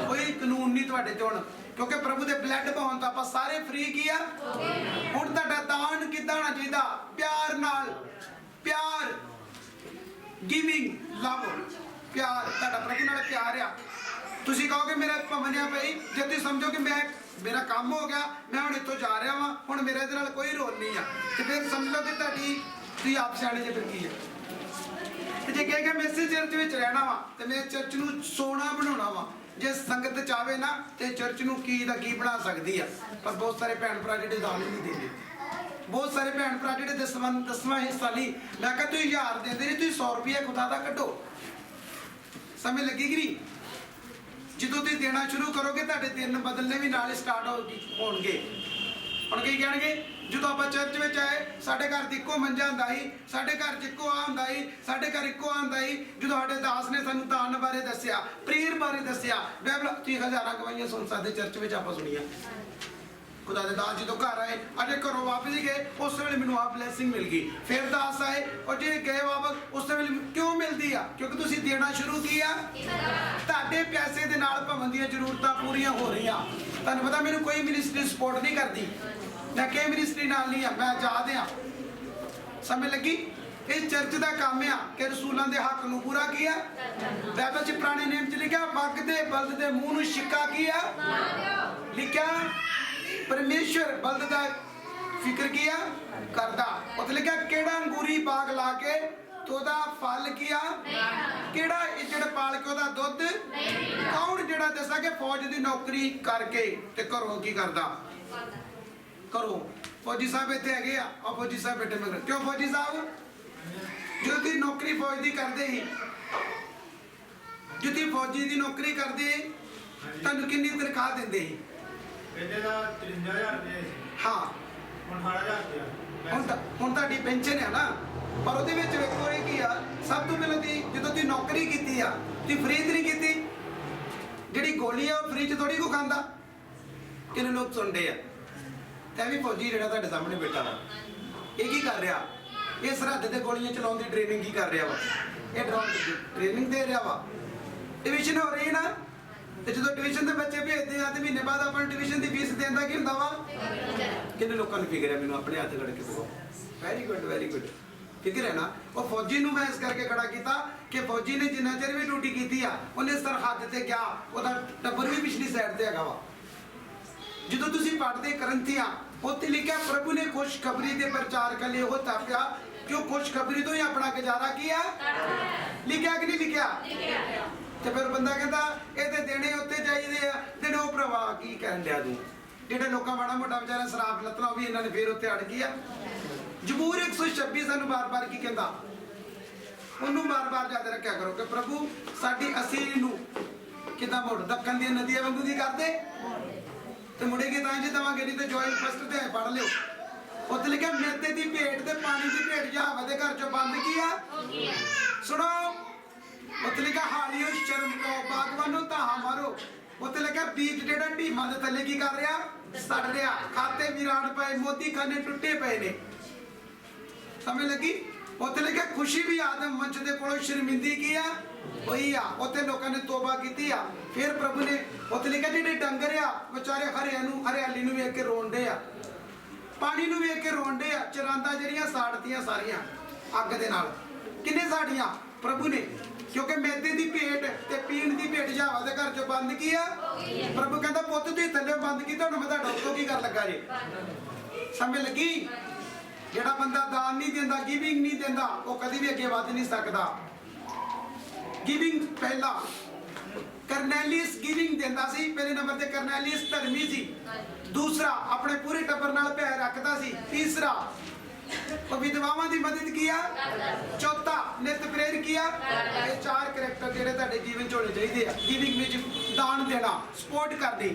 ਕੋਈ ਕਾਨੂੰਨ ਨਹੀਂ ਤੁਹਾਡੇ ਤੇ ਹੁਣ, ਕਿਉਂਕਿ ਪ੍ਰਭੂ ਦੇ ਬਲੱਡ ਪਾਉਣ ਤਾਂ ਆਪਾਂ ਸਾਰੇ ਫ੍ਰੀ ਕੀਆ। ਹੁਣ ਤੁਹਾਡਾ ਦਾਨ ਕਿੱਦਾਂ ਹੋਣਾ ਚਾਹੀਦਾ, ਪਿਆਰ ਨਾਲ। ਪਿਆਰ, ਗਿਵਿੰਗ, ਲਵ, ਪਿਆਰ। ਤੁਹਾਡਾ ਪ੍ਰਭੂ ਨਾਲ ਪਿਆਰ ਆ। ਤੁਸੀਂ ਕਹੋਗੇ ਮੇਰਾ ਭਵਨਿਆ ਪਈ, ਜੇ ਤੁਸੀਂ ਸਮਝੋ ਕਿ ਮੇਰਾ ਕੰਮ ਹੋ ਗਿਆ, ਮੈਂ ਹੁਣ ਇੱਥੋਂ ਜਾ ਰਿਹਾ ਵਾਂ, ਹੁਣ ਮੇਰੇ ਇਹਦੇ ਨਾਲ ਕੋਈ ਰੋਲ ਨਹੀਂ ਆ, ਤੇ ਫਿਰ ਸਮਝ ਲਓ ਕਿ ਤੁਸੀਂ ਆਪ ਸਿਆਣੇ ਜੇ ਫਿਰ ਕੀ ਹੈ। ਤੇ ਜੇ ਕਹੇਗਾ ਮੈਂ ਇਸੇ ਚਰਚ ਵਿੱਚ ਰਹਿਣਾ ਵਾ, ਤੇ ਮੈਂ ਚਰਚ ਨੂੰ ਸੋਹਣਾ ਬਣਾਉਣਾ ਵਾ, ਜੇ ਸੰਗਤ ਚਾਹਵੇ ਨਾ ਤੇ ਚਰਚ ਨੂੰ ਕੀ ਦਾ ਕੀ ਬਣਾ ਸਕਦੀ ਆ। ਪਰ ਬਹੁਤ ਸਾਰੇ ਭੈਣ ਭਰਾ ਜਿਹੜੇ ਦਾਨ ਨਹੀਂ ਦਿੰਦੇ, ਬਹੁਤ ਸਾਰੇ ਭੈਣ ਭਰਾ ਜਿਹੜੇ ਦਸਵਾਂ ਹਿੱਸਾ ਲਈ, ਮੈਂ ਕਿਹਾ ਤੁਸੀਂ 1000 ਦਿੰਦੇ ਨਹੀਂ, ਤੁਸੀਂ 100 ਰੁਪਇਆ ਖੁਦਾ ਦਾ ਕੱਢੋ। ਸਮਝ ਲੱਗੀ ਕਿ ਨਹੀਂ? ਜਦੋਂ ਤੁਸੀਂ ਦੇਣਾ ਸ਼ੁਰੂ ਕਰੋਗੇ ਤੁਹਾਡੇ ਦਿਨ ਬਦਲਣੇ ਵੀ ਨਾਲ ਸਟਾਰਟ ਹੋਣਗੇ। ਹੁਣ ਕੀ ਕਹਿਣਗੇ, ਜਦੋਂ ਆਪਾਂ ਚਰਚ ਵਿੱਚ ਆਏ ਸਾਡੇ ਘਰ 'ਚ ਇੱਕੋ ਮੰਜਾ ਹੁੰਦਾ ਸੀ, ਸਾਡੇ ਘਰ 'ਚ ਇੱਕੋ ਆ ਹੁੰਦਾ ਸੀ, ਸਾਡੇ ਘਰ ਇੱਕੋ ਆ ਹੁੰਦਾ ਸੀ। ਜਦੋਂ ਸਾਡੇ ਦਾਸ ਨੇ ਸਾਨੂੰ ਦਾਨ ਬਾਰੇ ਦੱਸਿਆ, ਪ੍ਰੇਅਰ ਬਾਰੇ ਦੱਸਿਆ, ਬਾਈਬਲ 'ਚ ਹਜ਼ਾਰਾਂ ਗਵਾਹੀਆਂ ਸੁਣ ਸਕਦੇ ਚਰਚ ਵਿੱਚ ਆਪਾਂ ਸੁਣੀਆਂ। ਖੁਦਾ ਦੇ ਦਾਸ ਜਦੋਂ ਘਰ ਆਏ, ਅਜੇ ਘਰੋਂ ਵਾਪਸ ਹੀ ਗਏ, ਉਸ ਵੇਲੇ ਮੈਨੂੰ ਆਹ ਬਲੈਸਿੰਗ ਮਿਲ ਗਈ। ਫਿਰ ਦਾਸ ਆਏ ਔਰ ਜੇ ਗਏ ਵਾਪਸ, ਉਸ ਵੇਲੇ ਕਿਉਂ ਮਿਲਦੀ ਆ? ਕਿਉਂਕਿ ਤੁਸੀਂ ਦੇਣਾ ਸ਼ੁਰੂ ਕੀਤਾ। ਤੁਹਾਡੇ ਪੈਸੇ ਦੇ ਨਾਲ ਭਵਨ ਦੀਆਂ ਜ਼ਰੂਰਤਾਂ ਪੂਰੀਆਂ ਹੋ ਰਹੀਆਂ। ਤੁਹਾਨੂੰ ਪਤਾ ਮੈਨੂੰ ਕੋਈ ਮਿਨਿਸਟਰੀ ਸਪੋਰਟ ਨਹੀਂ ਕਰਦੀ, ਮੈਂ ਕਿਸੇ ਮਿਨਿਸਟਰੀ ਨਾਲ ਨਹੀਂ ਆ, ਮੈਂ ਆਜ਼ਾਦ ਆ। ਸਮਝ ਲੱਗੀ? ਇਹ ਚਰਚ ਦਾ ਕੰਮ ਆ ਕਿ ਰਸੂਲਾਂ ਦੇ ਹੱਕ ਨੂੰ ਪੂਰਾ ਕੀਆ। ਬਾਈਬਲ 'ਚ ਪੁਰਾਣੇ ਨਿਯਮ 'ਚ ਲਿਖਿਆ ਬੱਗ ਦੇ ਬਲਦ ਦੇ ਮੂੰਹ ਨੂੰ ਛਿੱਕਾ ਕੀਆ ਲਿਖਿਆ। ਪਰਮੇਸ਼ਰ ਬਲਦ ਦਾ ਫਿਕਰ ਕੀਆ ਕਰਦਾ। ਉੱਥੇ ਲਿਖਿਆ ਕਿਹੜਾ ਅੰਗੂਰੀ ਬਾਗ ਲਾ ਕੇ ਤੇ ਉਹਦਾ ਫਲ ਕੀਆ, ਕਿਹੜਾ ਇੱਜੜ ਪਾਲ ਕੇ ਉਹਦਾ ਦੁੱਧ। ਕੌਣ ਜਿਹੜਾ ਦੱਸਾਂ ਕਿ ਫੌਜ ਦੀ ਨੌਕਰੀ ਕਰਕੇ ਤੇ ਘਰੋਂ ਕੀ ਕਰਦਾ, ਘਰੋਂ। ਫੌਜੀ ਸਾਹਿਬ ਇੱਥੇ ਹੈਗੇ ਆ, ਆ ਫੌਜੀ ਸਾਹਿਬ ਬੈਠੇ ਮਗਰ। ਕਿਉਂ ਫੌਜੀ ਸਾਹਿਬ? ਜਦੋਂ ਤੁਸੀਂ ਨੌਕਰੀ ਫੌਜ ਦੀ ਕਰਦੇ ਸੀ, ਜਦੋਂ ਤੁਸੀਂ ਫੌਜੀ ਦੀ ਨੌਕਰੀ ਕਰਦੇ ਤੁਹਾਨੂੰ ਕਿੰਨੀ ਤਨਖਾਹ ਦਿੰਦੇ ਸੀ? ਇਹਦੇ ਦਾ 53000 ਰੁਪਏ ਹਾਂ, ਹੁਣ 18000 ਰੁਪਏ। ਹੁਣ ਤੁਹਾਡੀ ਪੈਨਸ਼ਨ ਹੈ ਨਾ, ਪਰ ਉਹਦੇ ਵਿੱਚ ਵੇਖੋ ਇਹ ਕੀ ਆ, ਸਭ ਤੋਂ ਪਹਿਲਾਂ ਜਦੋਂ ਤੁਸੀਂ ਨੌਕਰੀ ਕੀਤੀ ਆ, ਤੁਸੀਂ ਫ੍ਰੀ ਤੇ ਨਹੀਂ ਕੀਤੀ। ਜਿਹੜੀ ਗੋਲੀ ਆ ਉਹ ਫ੍ਰੀ 'ਚ ਥੋੜੀ ਕੋ ਖਾਂਦਾ। ਕਿੰਨੇ ਲੋਕ ਸੁਣਦੇ ਆ। ਤੇ ਵੀ ਫੌਜੀ ਜਿਹੜਾ ਤੁਹਾਡੇ ਸਾਹਮਣੇ ਬੈਠਾ ਵਾ, ਇਹ ਕੀ ਕਰ ਰਿਹਾ? ਇਹ ਸਰਹੱਦ ਤੇ ਗੋਲੀਆਂ ਚਲਾਉਣ ਦੀ ਟ੍ਰੇਨਿੰਗ ਕੀ ਕਰ ਰਿਹਾ ਵਾ? ਇਹ ਡਰੋਨ ਟ੍ਰੇਨਿੰਗ ਦੇ ਰਿਹਾ ਵਾ। ਟਿਊਸ਼ਨ ਹੋ ਰਹੀ ਨਾ, ਤੇ ਜਦੋਂ ਟਿਊਸ਼ਨ ਦੇ ਬੱਚੇ ਭੇਜਦੇ ਆ ਤੇ ਮਹੀਨੇ ਬਾਅਦ ਆਪਾਂ ਨੂੰ ਟਿਊਸ਼ਨ ਦੀ ਫੀਸ ਦੇਣ ਦਾ ਕੀ ਹੁੰਦਾ ਵਾ? ਕਿੰਨੇ ਲੋਕਾਂ ਨੂੰ ਫਿਕਰ ਹੈ? ਮੈਨੂੰ ਆਪਣੇ ਹੱਥ ਲੜ ਕੇ ਦਿਓ। Very good, very good. ਫਿਕਰ ਹੈ ਨਾ। ਉਹ ਫੌਜੀ ਨੂੰ ਮੈਂ ਇਸ ਕਰਕੇ ਖੜਾ ਕੀਤਾ ਕਿ ਫੌਜੀ ਨੇ ਜਿੰਨਾ ਚਿਰ ਵੀ ਡਿਊਟੀ ਕੀਤੀ ਆ, ਉਹਨੇ ਸਰਹੱਦ ਤੇ ਗਿਆ, ਉਹਦਾ ਟੱਬਰ ਵੀ ਪਿਛਲੀ ਸਾਈਡ ਤੇ ਹੈਗਾ ਵਾ। ਜਦੋਂ ਤੁਸੀਂ ਪੜ੍ਹਦੇ ਕਰੰਥੀਆਂ, ਉੱਥੇ ਲਿਖਿਆ ਪ੍ਰਭੂ ਨੇ ਖੁਸ਼ਖਬਰੀ ਦੇ ਪ੍ਰਚਾਰ ਕਰ ਲਈ ਉਹ ਤਾਪਿਆ ਕਿ ਉਹ ਖੁਸ਼ਖਬਰੀ ਤੋਂ ਹੀ ਆਪਣਾ ਗੁਜ਼ਾਰਾ ਕੀਆ। ਲਿਖਿਆ ਕਿ ਨਹੀਂ ਲਿਖਿਆ? ਤੇ ਫਿਰ ਬੰਦਾ ਕਹਿੰਦਾ ਇਹ ਤੇ ਦੇਣੇ ਉੱਤੇ ਚਾਹੀਦੇ ਆ, ਤੇ ਉਹ ਪ੍ਰਵਾਹ ਕੀ ਕਰਨ ਡਿਆ ਤੂੰ? ਜਿਹੜੇ ਲੋਕਾਂ ਮਾੜਾ ਮੋਟਾ ਵਿਚਾਰਾ ਸ਼ਰਾਬ ਲੱਤਣਾ, ਉਹ ਵੀ ਇਹਨਾਂ ਨੇ ਫੇਰ ਉੱਤੇ ਅੜ ਗਿਆ। ਜ਼ਬੂਰ 126 ਸਾਨੂੰ ਬਾਰ-ਬਾਰ ਕੀ ਕਹਿੰਦਾ? ਉਹਨੂੰ ਬਾਰ-ਬਾਰ ਯਾਦ ਰੱਖਿਆ ਕਰੋ ਕਿ ਪ੍ਰਭੂ ਸਾਡੀ ਅਸੀਲ ਨੂੰ ਕਿੱਦਾਂ ਮੋੜ ਦੱਖਣ ਦੀਆਂ ਨਦੀਆਂ ਵਾਂਗੂ ਕੀ ਕਰਦੇ ਤੇ ਮੁੜੇਗੀ ਤਾਂ ਜੇ ਦਵਾਂਗੇ, ਨਹੀਂ ਤੇ ਜੋਇਲ ਫਸਟ ਤੇ ਪੜ ਲਿਓ। ਉੱਥੇ ਲਿਖਿਆ ਮੇਤੇ ਦੀ ਭੇਟ ਤੇ ਪਾਣੀ ਦੀ ਭੇਟ ਯਾਹਵੇ ਦੇ ਘਰ ਚੋਂ ਬੰਦ ਕੀ ਆ? ਸੁਣੋ, ਉੱਥੇ ਲਿਖਿਆ ਹਾਲਿਓ ਸ਼ਰਮ ਤੋਂ ਬਾਗਵਾਨੋਂ ਧਾਹਾਂ ਮਾਰੋ। ਉੱਥੇ ਲਿਖਿਆ ਬੀਜ ਜਿਹੜਾ ਢੀਮਾਂ ਦੇ ਥੱਲੇ ਕੀ ਕਰ ਰਿਹਾ, ਸੜ ਰਿਹਾ, ਖਾਤੇ ਵੀਰਾਨ ਪਏ, ਮੋਦੀ ਖਾਨੇ ਟੁੱਟੇ ਪਏ ਨੇ। ਸਮਝ ਲੱਗੀ? ਉੱਥੇ ਲਿਖਿਆ ਖੁਸ਼ੀ ਵੀ ਆਦਮ ਮੰਚ ਦੇ ਕੋਲੋਂ ਸ਼ਰਮਿੰਦੀ ਕੀ ਆ ਹੋਈ ਆ। ਉੱਥੇ ਲੋਕਾਂ ਨੇ ਤੋਬਾ ਕੀਤੀ ਆ। ਫਿਰ ਪ੍ਰਭੂ ਨੇ ਉੱਥੇ ਲਿਖਿਆ ਜਿਹੜੇ ਡੰਗਰ ਆ ਵਿਚਾਰੇ ਹਰਿਆਲੀ ਨੂੰ ਵੇਖ ਕੇ ਰੋਂਦੇ ਆ, ਪਾਣੀ ਨੂੰ ਵੇਖ ਕੇ ਰੋਂਦੇ ਆ। ਚਰਾਂਦਾ ਜਿਹੜੀਆਂ ਸਾੜਤੀਆਂ ਸਾਰੀਆਂ ਅੱਗ ਦੇ ਨਾਲ। ਕਿੰਨੇ ਸਾੜੀਆਂ? ਪ੍ਰਭੂ ਨੇ। ਕਿਉਂਕਿ ਮੈਦੇ ਦੀ ਭੇਟ ਤੇ ਪੀਣ ਦੀ ਭੇਟ ਯਹੋਵਾ ਦੇ ਘਰ ਚੋਂ ਬੰਦ ਕੀ ਆ। ਪ੍ਰਭੂ ਕਹਿੰਦਾ ਪੁੱਤ ਤੁਸੀਂ ਥੱਲੇ ਬੰਦ ਕੀਤਾ, ਹੁਣ ਮੈਂ ਤੁਹਾਡਾ ਉੱਤੋਂ ਕੀ ਕਰ ਲੱਗਾ ਜੇ। ਸਮਝ ਲੱਗੀ? ਜਿਹੜਾ ਬੰਦਾ ਦਾਨ ਨਹੀਂ ਦਿੰਦਾ, ਗਿਵਿੰਗ ਨਹੀਂ ਦਿੰਦਾ, ਉਹ ਕਦੀ ਵੀ ਅੱਗੇ ਵੱਧ ਨਹੀਂ ਸਕਦਾ। ਗਿਵਿੰਗ ਪਹਿਲਾ ਕਰਨੈਲੀਅਸ ਗਿਵਿੰਗ ਦਿੰਦਾ ਸੀ। ਪਹਿਲੇ ਨੰਬਰ ਤੇ ਕਰਨੈਲੀਅਸ ਧਰਮੀ ਸੀ। ਦੂਸਰਾ ਆਪਣੇ ਪੂਰੇ ਟੱਬਰ ਨਾਲ ਪਿਆਰ ਰੱਖਦਾ ਸੀ। ਤੀਸਰਾ ਉਹ ਵਿਧਵਾਵਾਂ ਦੀ ਮਦਦ ਕੀਆ। ਚੌਥਾ ਨਿਤ ਪ੍ਰੇਰ ਕੀਆ। ਇਹ ਚਾਰ ਕਰੈਕਟਰ ਜਿਹੜੇ ਤੁਹਾਡੇ ਜੀਵਨ ਚ ਹੋਣੇ ਚਾਹੀਦੇ ਆ। ਗਿਵਿੰਗ ਵਿੱਚ ਦਾਨ ਦੇਣਾ, ਸਪੋਰਟ ਕਰਨੀ।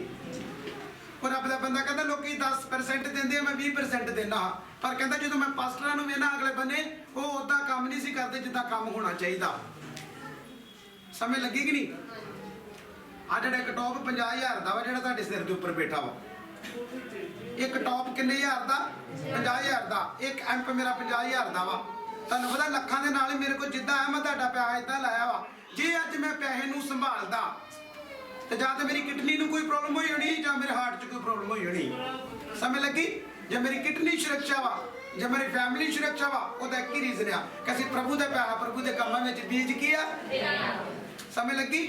ਪਰ ਰੱਬ ਦਾ ਬੰਦਾ ਕਹਿੰਦਾ ਲੋਕੀ 10% ਦਿੰਦੇ ਆ, ਮੈਂ 20% ਦਿੰਦਾ ਹਾਂ। ਪਰ ਕਹਿੰਦਾ ਜਦੋਂ ਮੈਂ ਪਾਸਟਰਾਂ ਨੂੰ ਵੇਖਣਾ ਅਗਲੇ ਬੰਨੇ, ਉਹ ਉਦਾਂ ਕੰਮ ਨਹੀਂ ਸੀ ਕਰਦੇ ਜਿੱਦਾਂ ਕੰਮ ਹੋਣਾ ਚਾਹੀਦਾ। ਸਮਝ ਲੱਗੀ ਕਿ ਨਹੀਂ? ਆ ਜਿਹੜਾ ਇੱਕ ਟੌਪ 50,000 ਦਾ ਵਾ ਜਿਹੜਾ ਤੁਹਾਡੇ ਸਿਰ ਦੇ ਉੱਪਰ ਬੈਠਾ ਵਾ, ਇੱਕ ਟੌਪ ਕਿੰਨੇ ਹਜ਼ਾਰ ਦਾ? 50,000 ਦਾ। ਇੱਕ ਐਂਪ ਮੇਰਾ 50,000 ਦਾ ਵਾ। ਤੁਹਾਨੂੰ ਪਤਾ ਲੱਖਾਂ ਦੇ ਨਾਲ ਹੀ ਮੇਰੇ ਕੋਲ ਜਿੱਦਾਂ ਹੈ, ਮੈਂ ਤੁਹਾਡਾ ਪੈਸਾ ਇਦਾਂ ਲਾਇਆ ਵਾ। ਜੇ ਅੱਜ ਮੈਂ ਪੈਸੇ ਨੂੰ ਸੰਭਾਲਦਾ ਤੇ ਜਾਂ ਤਾਂ ਮੇਰੀ ਕਿਡਨੀ ਨੂੰ ਕੋਈ ਪ੍ਰੋਬਲਮ ਹੋਈ ਹੋਣੀ, ਜਾਂ ਮੇਰੇ ਹਾਰਟ 'ਚ ਕੋਈ ਪ੍ਰੋਬਲਮ ਹੋਈ ਹੋਣੀ। ਸਮਝ ਲੱਗੀ? ਜੇ ਮੇਰੀ ਕਿਡਨੀ ਸੁਰੱਖਿਆ ਵਾ, ਜੇ ਮੇਰੀ ਫੈਮਿਲੀ ਸੁਰੱਖਿਆ ਵਾ, ਉਹਦਾ ਇੱਕ ਹੀ ਰੀਜ਼ਨ ਆ ਕਿ ਅਸੀਂ ਪ੍ਰਭੂ ਦੇ ਪੈਸਾ ਪ੍ਰਭੂ ਦੇ ਕੰਮਾਂ ਵਿੱਚ ਬੀਜ ਕੀ ਆ। ਸਮਝ ਲੱਗੀ?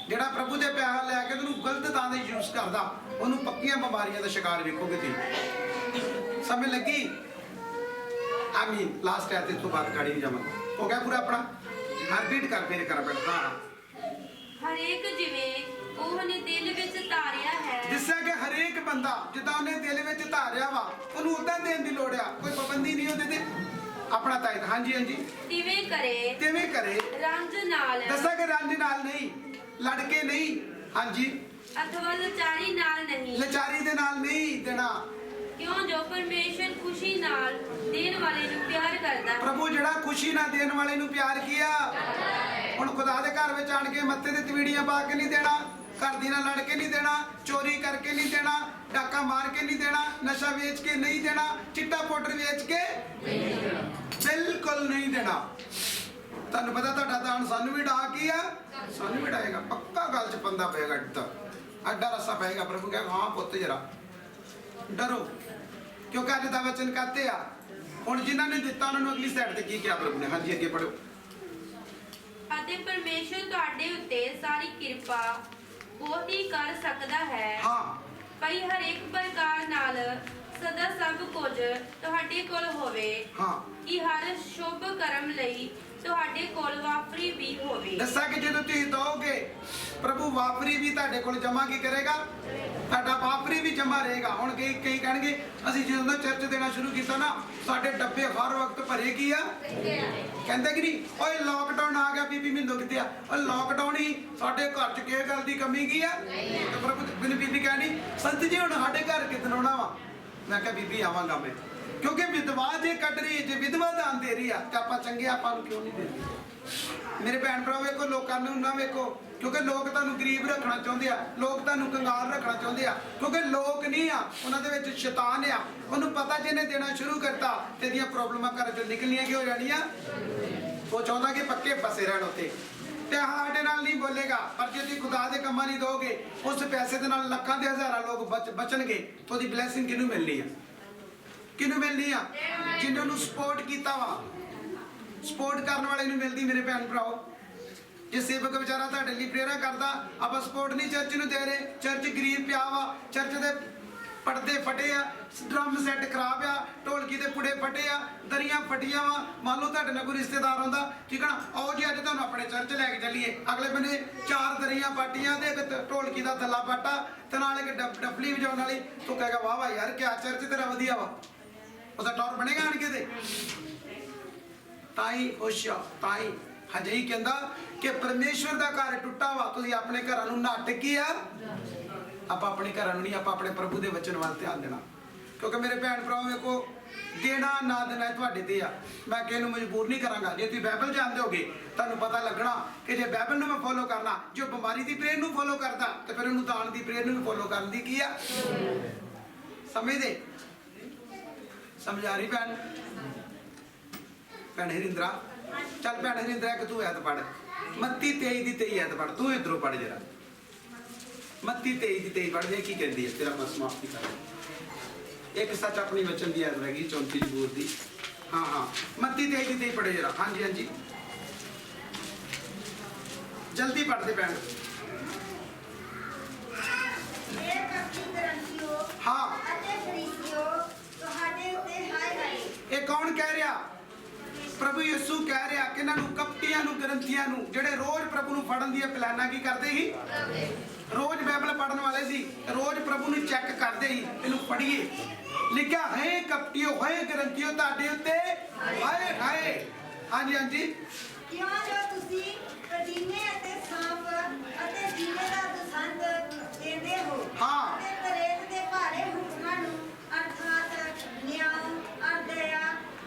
ਜਿਹੜਾ ਪ੍ਰਭੂ ਦੇ ਪੈਸਾ ਲੈ ਕੇ ਉਹਨੂੰ ਗਲਤ ਥਾਂ ਤੇ ਯੂਜ਼ ਕਰਦਾ, ਉਹਨੂੰ ਪੱਕੀਆਂ ਬਿਮਾਰੀਆਂ ਦਾ ਸ਼ਿਕਾਰ ਵੇਖੋਗੇ ਤੁਸੀਂ। ਸਮਝ ਲੱਗੀ? ਆਮੀਨ। ਲਾਸਟ ਹੈ ਤੇ ਇਸ ਤੋਂ ਬਾਅਦ ਗਾੜੀ ਨਹੀਂ ਜਾਵਾਂਗਾ। ਹੋ ਗਿਆ ਪੂਰਾ ਆਪਣਾ? ਰਿਪੀਟ ਕਰ ਮੇਰੇ ਕਰ ਬੈਠ। ਹਾਂ, ਹਰੇਕ ਜਿਵੇਂ ਉਹਨੇ ਦਿਲ ਵਿੱਚ ਧਾਰਿਆ ਹੈ। ਜਿਸ ਕਿ ਹਰੇਕ ਬੰਦਾ ਜਿੱਦਾਂ ਉਹਨੇ ਦਿਲ ਵਿੱਚ ਧਾਰਿਆ ਵਾ, ਉਹਨੂੰ ਉਦਾਂ ਦੇਣ ਦੀ ਲੋੜ ਆ। ਕੋਈ ਪਾਬੰਦੀ ਨਹੀਂ ਉਹਦੇ ਤੇ। ਆਪਣਾ ਤਾਇਤ। ਹਾਂਜੀ ਹਾਂਜੀ। ਤਿਵੇਂ ਕਰੇ, ਕਿਵੇਂ ਕਰੇ? ਰੰਜ ਨਾਲ, ਦੱਸਿਆ ਕਿ ਰੰਜ ਨਾਲ ਨਹੀਂ, ਲੜ ਕੇ ਨਹੀਂ। ਹਾਂਜੀ। ਅਥਵਾ ਲਾਚਾਰੀ ਨਾਲ ਨਹੀਂ। ਲਾਚਾਰੀ ਦੇ ਨਾਲ ਨਹੀਂ ਦੇਣਾ। ਕਿਉਂ ਜੋ ਪਰਮੇਸ਼ਰ ਖੁਸ਼ੀ ਨਾਲ ਦੇਣ ਵਾਲੇ ਨੂੰ ਪਿਆਰ ਕਰਦਾ ਹੈ। ਪ੍ਰਭੂ ਜਿਹੜਾ ਖੁਸ਼ੀ ਨਾਲ ਦੇਣ ਵਾਲੇ ਨੂੰ ਪਿਆਰ ਕੀਆ। ਹੁਣ ਖੁਦਾ ਦੇ ਘਰ ਵਿੱਚ ਆਣ ਕੇ ਮੱਥੇ ਤੇ ਤਵੀੜੀਆਂ ਪਾ ਕੇ ਨਹੀਂ ਦੇਣਾ, ਘਰ ਦੀ ਨਾਲ ਲੜ ਕੇ ਨਹੀਂ ਦੇਣਾ, ਚੋਰੀ ਕਰਕੇ ਨਹੀਂ ਦੇਣਾ, ਡਾਕਾ ਮਾਰ ਕੇ ਨਹੀਂ ਦੇਣਾ, ਨਸ਼ਾ ਵੇਚ ਕੇ ਨਹੀਂ ਦੇਣਾ, ਚਿੱਟਾ ਪਾਊਡਰ ਵੇਚ ਕੇ ਬਿਲਕੁਲ ਨਹੀਂ ਦੇਣਾ। ਤੁਹਾਨੂੰ ਪਤਾ ਤੁਹਾਡਾ ਦਾਨ ਸਾਨੂੰ ਵੀ ਡਾ ਕੀ ਆ, ਸਾਨੂੰ ਵੀ ਡਾਏਗਾ। ਪੱਕਾ ਗੱਲ 'ਚ ਪੰਦਾ ਪਏਗਾ, ਅੱਡਾ ਰੱਸਾ ਪਏਗਾ। ਪ੍ਰਭੂ ਕਹੇਗਾ ਹਾਂ ਪੁੱਤ ਜਰਾ ਡਰੋ, ਕਿਉਂਕਿ ਅੱਜ ਦਾ ਵਚਨ ਕਹਤੇ ਆ। ਹੁਣ ਜਿਨ੍ਹਾਂ ਨੇ ਦਿੱਤਾ ਉਹਨਾਂ ਨੂੰ ਅਗਲੀ ਸਾਈਡ ਤੇ ਕੀ ਕਿਹਾ ਪ੍ਰਭੂ ਨੇ? ਹਾਂਜੀ ਅੱਗੇ ਪੜ੍ਹੋ। ਅਤੇ ਪਰਮੇਸ਼ਰ ਤੁਹਾਡੇ ਉੱਤੇ ਸਾਰੀ ਕਿਰਪਾ ਬਹੁਤ ਹੀ ਕਰ ਸਕਦਾ ਹੈ। ਹਾਂ। ਭਈ ਹਰ ਇੱਕ ਪ੍ਰਕਾਰ ਨਾਲ ਸਦਾ ਸਭ ਕੁਝ ਤੁਹਾਡੇ ਕੋਲ ਹੋਵੇ। ਹਾਂ। ਕਿ ਹਰ ਸ਼ੁਭ ਕਰਮ ਲਈ ਤੁਹਾਡੇ ਕੋਲ ਵਾਪਰੀ ਵੀ ਹੋਵੇ। ਦੱਸਾਂ ਕਿ ਜਦੋਂ ਤੁਸੀਂ ਦੋਗੇ, ਪ੍ਰਭੂ ਵਾਪਰੀ ਵੀ ਤੁਹਾਡੇ ਕੋਲ ਜਮਾ ਕੀ ਕਰੇਗਾ? ਤੁਹਾਡਾ ਵਾਪਰੀ ਵੀ ਜਮਾ ਰਹੇਗਾ। ਹੁਣ ਕਈ ਕਹਿਣਗੇ ਅਸੀਂ ਜਦੋਂ ਦਾ ਚਰਚ ਦੇਣਾ ਸ਼ੁਰੂ ਕੀਤਾ ਨਾ, ਸਾਡੇ ਡੱਬੇ ਹਰ ਵਕਤ ਭਰੇ ਕੀ ਆ। ਕਹਿੰਦੇ ਕਿ ਨਹੀਂ? ਓਏ ਲੋਕਡਾਊਨ ਆ ਗਿਆ, ਬੀਬੀ ਮਿੰਦੋ ਕਿੱਥੇ ਆ? ਓ ਲੋਕਡਾਊਨ ਹੀ ਸਾਡੇ ਘਰ 'ਚ ਕਿਹ ਗੱਲ ਦੀ ਕਮੀ ਕੀ ਆ? ਤੇ ਪ੍ਰਭੂ ਮੈਨੂੰ ਬੀਬੀ ਕਹਿੰਦੀ ਸੰਤ ਜੀ ਹੁਣ ਸਾਡੇ ਘਰ ਕਿੱਦਣ ਆਉਣਾ ਵਾ? ਮੈਂ ਕਿਹਾ ਬੀਬੀ ਆਵਾਂਗਾ ਮੈਂ, ਕਿਉਂਕਿ ਵਿਧਵਾ ਜੇ ਕੱਢ ਰਹੀ, ਜੇ ਵਿਧਵਾ ਦਾਨ ਦੇ ਰਹੀ ਆ ਤਾਂ ਆਪਾਂ ਚੰਗੇ, ਆਪਾਂ ਨੂੰ ਕਿਉਂ ਨਹੀਂ ਦਿੰਦੇ? ਮੇਰੇ ਭੈਣ ਭਰਾ ਵੇਖੋ, ਲੋਕਾਂ ਨੂੰ ਨਾ ਵੇਖੋ, ਕਿਉਂਕਿ ਲੋਕ ਤੁਹਾਨੂੰ ਗਰੀਬ ਰੱਖਣਾ ਚਾਹੁੰਦੇ ਆ, ਲੋਕ ਤੁਹਾਨੂੰ ਕੰਗਾਲ ਰੱਖਣਾ ਚਾਹੁੰਦੇ ਆ। ਕਿਉਂਕਿ ਲੋਕ ਨਹੀਂ ਆ, ਉਹਨਾਂ ਦੇ ਵਿੱਚ ਸ਼ੈਤਾਨ ਆ। ਉਹਨੂੰ ਪਤਾ ਜਿਹਨੇ ਦੇਣਾ ਸ਼ੁਰੂ ਕਰਤਾ ਤੇ ਇਹਦੀਆਂ ਪ੍ਰੋਬਲਮਾਂ ਘਰ ਚੋਂ ਨਿਕਲਣੀਆਂ ਕਿ ਹੋ ਜਾਣੀਆਂ। ਉਹ ਚਾਹੁੰਦਾ ਕਿ ਪੱਕੇ ਫਸੇ ਰਹਿਣ ਉੱਤੇ। ਤੇ ਸਾਡੇ ਨਾਲ ਨਹੀਂ ਬੋਲੇਗਾ, ਪਰ ਜੇ ਤੁਸੀਂ ਖੁਦਾ ਦੇ ਕੰਮਾਂ ਨਹੀਂ ਦੋਗੇ, ਉਸ ਪੈਸੇ ਦੇ ਨਾਲ ਲੱਖਾਂ ਦੇ ਹਜ਼ਾਰਾਂ ਲੋਕ ਬਚਣਗੇ। ਉਹਦੀ ਬਲੇਸਿੰਗ ਕਿਹਨੂੰ ਮਿਲਣੀ ਆ? ਕਿਹਨੂੰ ਮਿਲਣੀ ਆ? ਜਿਨ੍ਹਾਂ ਨੂੰ ਸਪੋਰਟ ਕੀਤਾ ਵਾ। ਸਪੋਰਟ ਕਰਨ ਵਾਲੇ ਨੂੰ ਮਿਲਦੀ। ਮੇਰੇ ਭੈਣ ਭਰਾਓ, ਜੇ ਸੇਵਕ ਵਿਚਾਰਾ ਤੁਹਾਡੇ ਲਈ ਪ੍ਰੇਰਾ ਕਰਦਾ, ਆਪਾਂ ਸਪੋਰਟ ਨਹੀਂ ਚਰਚ ਨੂੰ ਦੇ ਰਹੇ। ਚਰਚ ਗਰੀਬ ਪਿਆ ਵਾ, ਚਰਚ ਦੇ ਪਰਦੇ ਫਟੇ ਆ, ਡਰਮ ਸੈੱਟ ਖਰਾਬ ਆ, ਢੋਲਕੀ ਦੇ ਪੁੜੇ ਫਟੇ ਆ, ਦਰੀਆਂ ਫਟੀਆਂ ਵਾ। ਮੰਨ ਲਓ ਤੁਹਾਡੇ ਨਾਲ ਕੋਈ ਰਿਸ਼ਤੇਦਾਰ ਆਉਂਦਾ, ਠੀਕ ਆ ਨਾ, ਆਓ ਜੀ ਅੱਜ ਤੁਹਾਨੂੰ ਆਪਣੇ ਚਰਚ ਲੈ ਕੇ ਚੱਲੀਏ। ਅਗਲੇ ਬੰਨੇ 4 ਦਰੀਆਂ ਪਾਟੀਆਂ ਤੇ ਇੱਕ ਢੋਲਕੀ ਦਾ ਥੱਲਾ ਪਾਟਾ ਤੇ ਨਾਲ ਇੱਕ ਡੱਫਲੀ ਵਜਾਉਣ ਵਾਲੀ। ਤੂੰ ਕਹੇਗਾ ਵਾਹ ਵਾਹ ਯਾਰ ਕਿਆ ਚਰਚ ਤੇਰਾ ਵਧੀਆ ਵਾ। ਉਹਦਾ ਟੌਰ ਬਣੇਗਾ ਆਣ ਕੇ ਤੇ ਤਾਈ ਹੋਸ਼ਿਆ ਤਾਈ ਹਜੇ ਹੀ ਕਹਿੰਦਾ ਕਿ ਪਰਮੇਸ਼ਵਰ ਦਾ ਘਰ ਟੁੱਟਾ ਵਾ। ਤੁਸੀਂ ਆਪਣੇ ਘਰਾਂ ਨੂੰ ਨੱਟ ਕੀ ਆ? ਆਪਾਂ ਆਪਣੇ ਘਰਾਂ ਨੂੰ ਨਹੀਂ, ਆਪਾਂ ਆਪਣੇ ਪ੍ਰਭੂ ਦੇ ਵਚਨ ਵੱਲ ਧਿਆਨ ਦੇਣਾ। क्योंकि मेरे भैन भरा वेखो देना ना देना ਤੁਹਾਡੇ ਤੇ ਆ मैं ਕਿਸੇ ਨੂੰ ਮਜਬੂਰ ਨਹੀਂ ਕਰਾਂਗਾ ਜੇ ਤੁਸੀਂ ਬਾਈਬਲ ਜਾਣਦੇ ਹੋਗੇ ਤੁਹਾਨੂੰ ਪਤਾ ਲੱਗਣਾ ਕਿ ਜੇ ਬਾਈਬਲ ਨੂੰ ਮੈਂ ਫੋਲੋ ਕਰਨਾ ਜੋ ਬਿਮਾਰੀ ਦੀ ਪ੍ਰੇਰ ਨੂੰ ਫੋਲੋ ਕਰਦਾ ਤੇ ਫਿਰ ਉਹਨੂੰ ਦਾਨ ਦੀ ਪ੍ਰੇਰ ਨੂੰ ਵੀ ਫੋਲੋ ਕਰਨ ਦੀ ਕੀ ਆ ਸਮਝਦੇ ਸਮਝ ਆ ਰਹੀ ਭੈਣ ਭੈਣ ਹਰਿੰਦਰਾ ਚੱਲ ਭੈਣ ਹਰਿੰਦਰਾ ਕਿ ਤੂੰ ਐਤ ਪੜ ਮੱਤੀ 23 ਦੀ 23 ਐਤ ਪੜ ਤੂੰ ਇਧਰੋਂ ਪੜ ਜਰਾ ਮੱਤੀ 23 ਦੀ 23 ਪੜ ਦੇ ਕੀ ਕਹਿੰਦੀ ਹੈ ਤੇਰਾ ਮੈਂ ਸਮਾਪਤੀ ਕਰ एक सच अपनी वचन की याद रहेगी 34 जबूर दी हाँ हाँ मत्ती 23 दी पढ़े जरा हाँ जी हाँ जी जल्दी पढ़ते भैन हाँ ये कौन कह रहा प्रभु यीशु कह रहा कि इन्हां नूं कपटियां नूं ग्रंथियां नूं जिहड़े रोज प्रभु नूं फड़न दी प्लाना की करते ही रोज बाइबल पढ़न वाले सी रोज प्रभु नूं चेक करते ही इहनूं पढ़िए लिखा है कपटियो है ग्रंथियो ताडे उत्ते हाय हाय हाँ जी हाँ जी क्यों जो तुसी कदीने अते सांप अते जीवे दा दसंद देंदे हो हाँ ते तरेत दे भारे हुकमां नूं अर्थात न्याय अर दया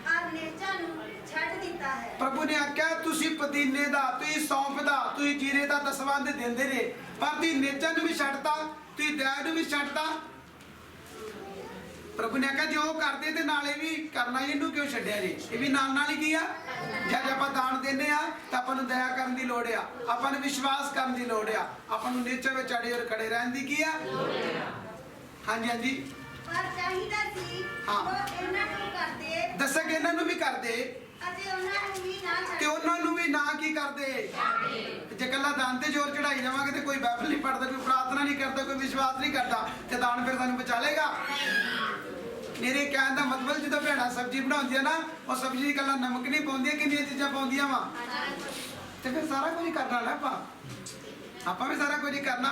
अर नेचा नूं छੱਡ ਦਿੱਤਾ है प्रभु ने आख्या तुसी पदीने दा तुसी सौंफ दा तुसी जीरे दा दसवंध देंदे ने पर तुसी नेचा नूं भी छੱਡता तुसी दया नूं भी छੱਡता प्रभु ने आख्या जो करते ते नाले भी करना इनू क्यों छड्डिया जी ये भी नाल ही की आ जब आप दान देने आ तो आपां नूं दया करन दी लोड़ आ आपां नूं विश्वास करन दी लोड़ आ आपां नूं नेचे विच अड़े और खड़े रहन दी की आ हाँ जी हाँ जी पर चाहिदा सी हाँ। ਉਹ ਇਹਨਾਂ ਨੂੰ ਕਰਦੇ दस्सा कि इन्हां नूं भी करदे ਅਤੇ ਉਹਨਾਂ ਨੂੰ ਵੀ ਨਾ ते ਛੱਡ उन्हां नूं भी ना की करदे जे कल्ला दान ते जोर चढ़ाई जावांगे ते कोई बाइबल नहीं पढ़दा कोई प्रार्थना नहीं करदा कोई विश्वास नहीं करदा ते दान फिर सानूं बचा लेगा मेरे कहने का मतलब जो भैन सब्जी बनाई ना वो सब्जी की गल्ला नमक नहीं पाउंदियां किन्नियां चीज़ां पाउंदियां वा ते फिर सारा कुछ करना ना आपां भी सारा कुछ करना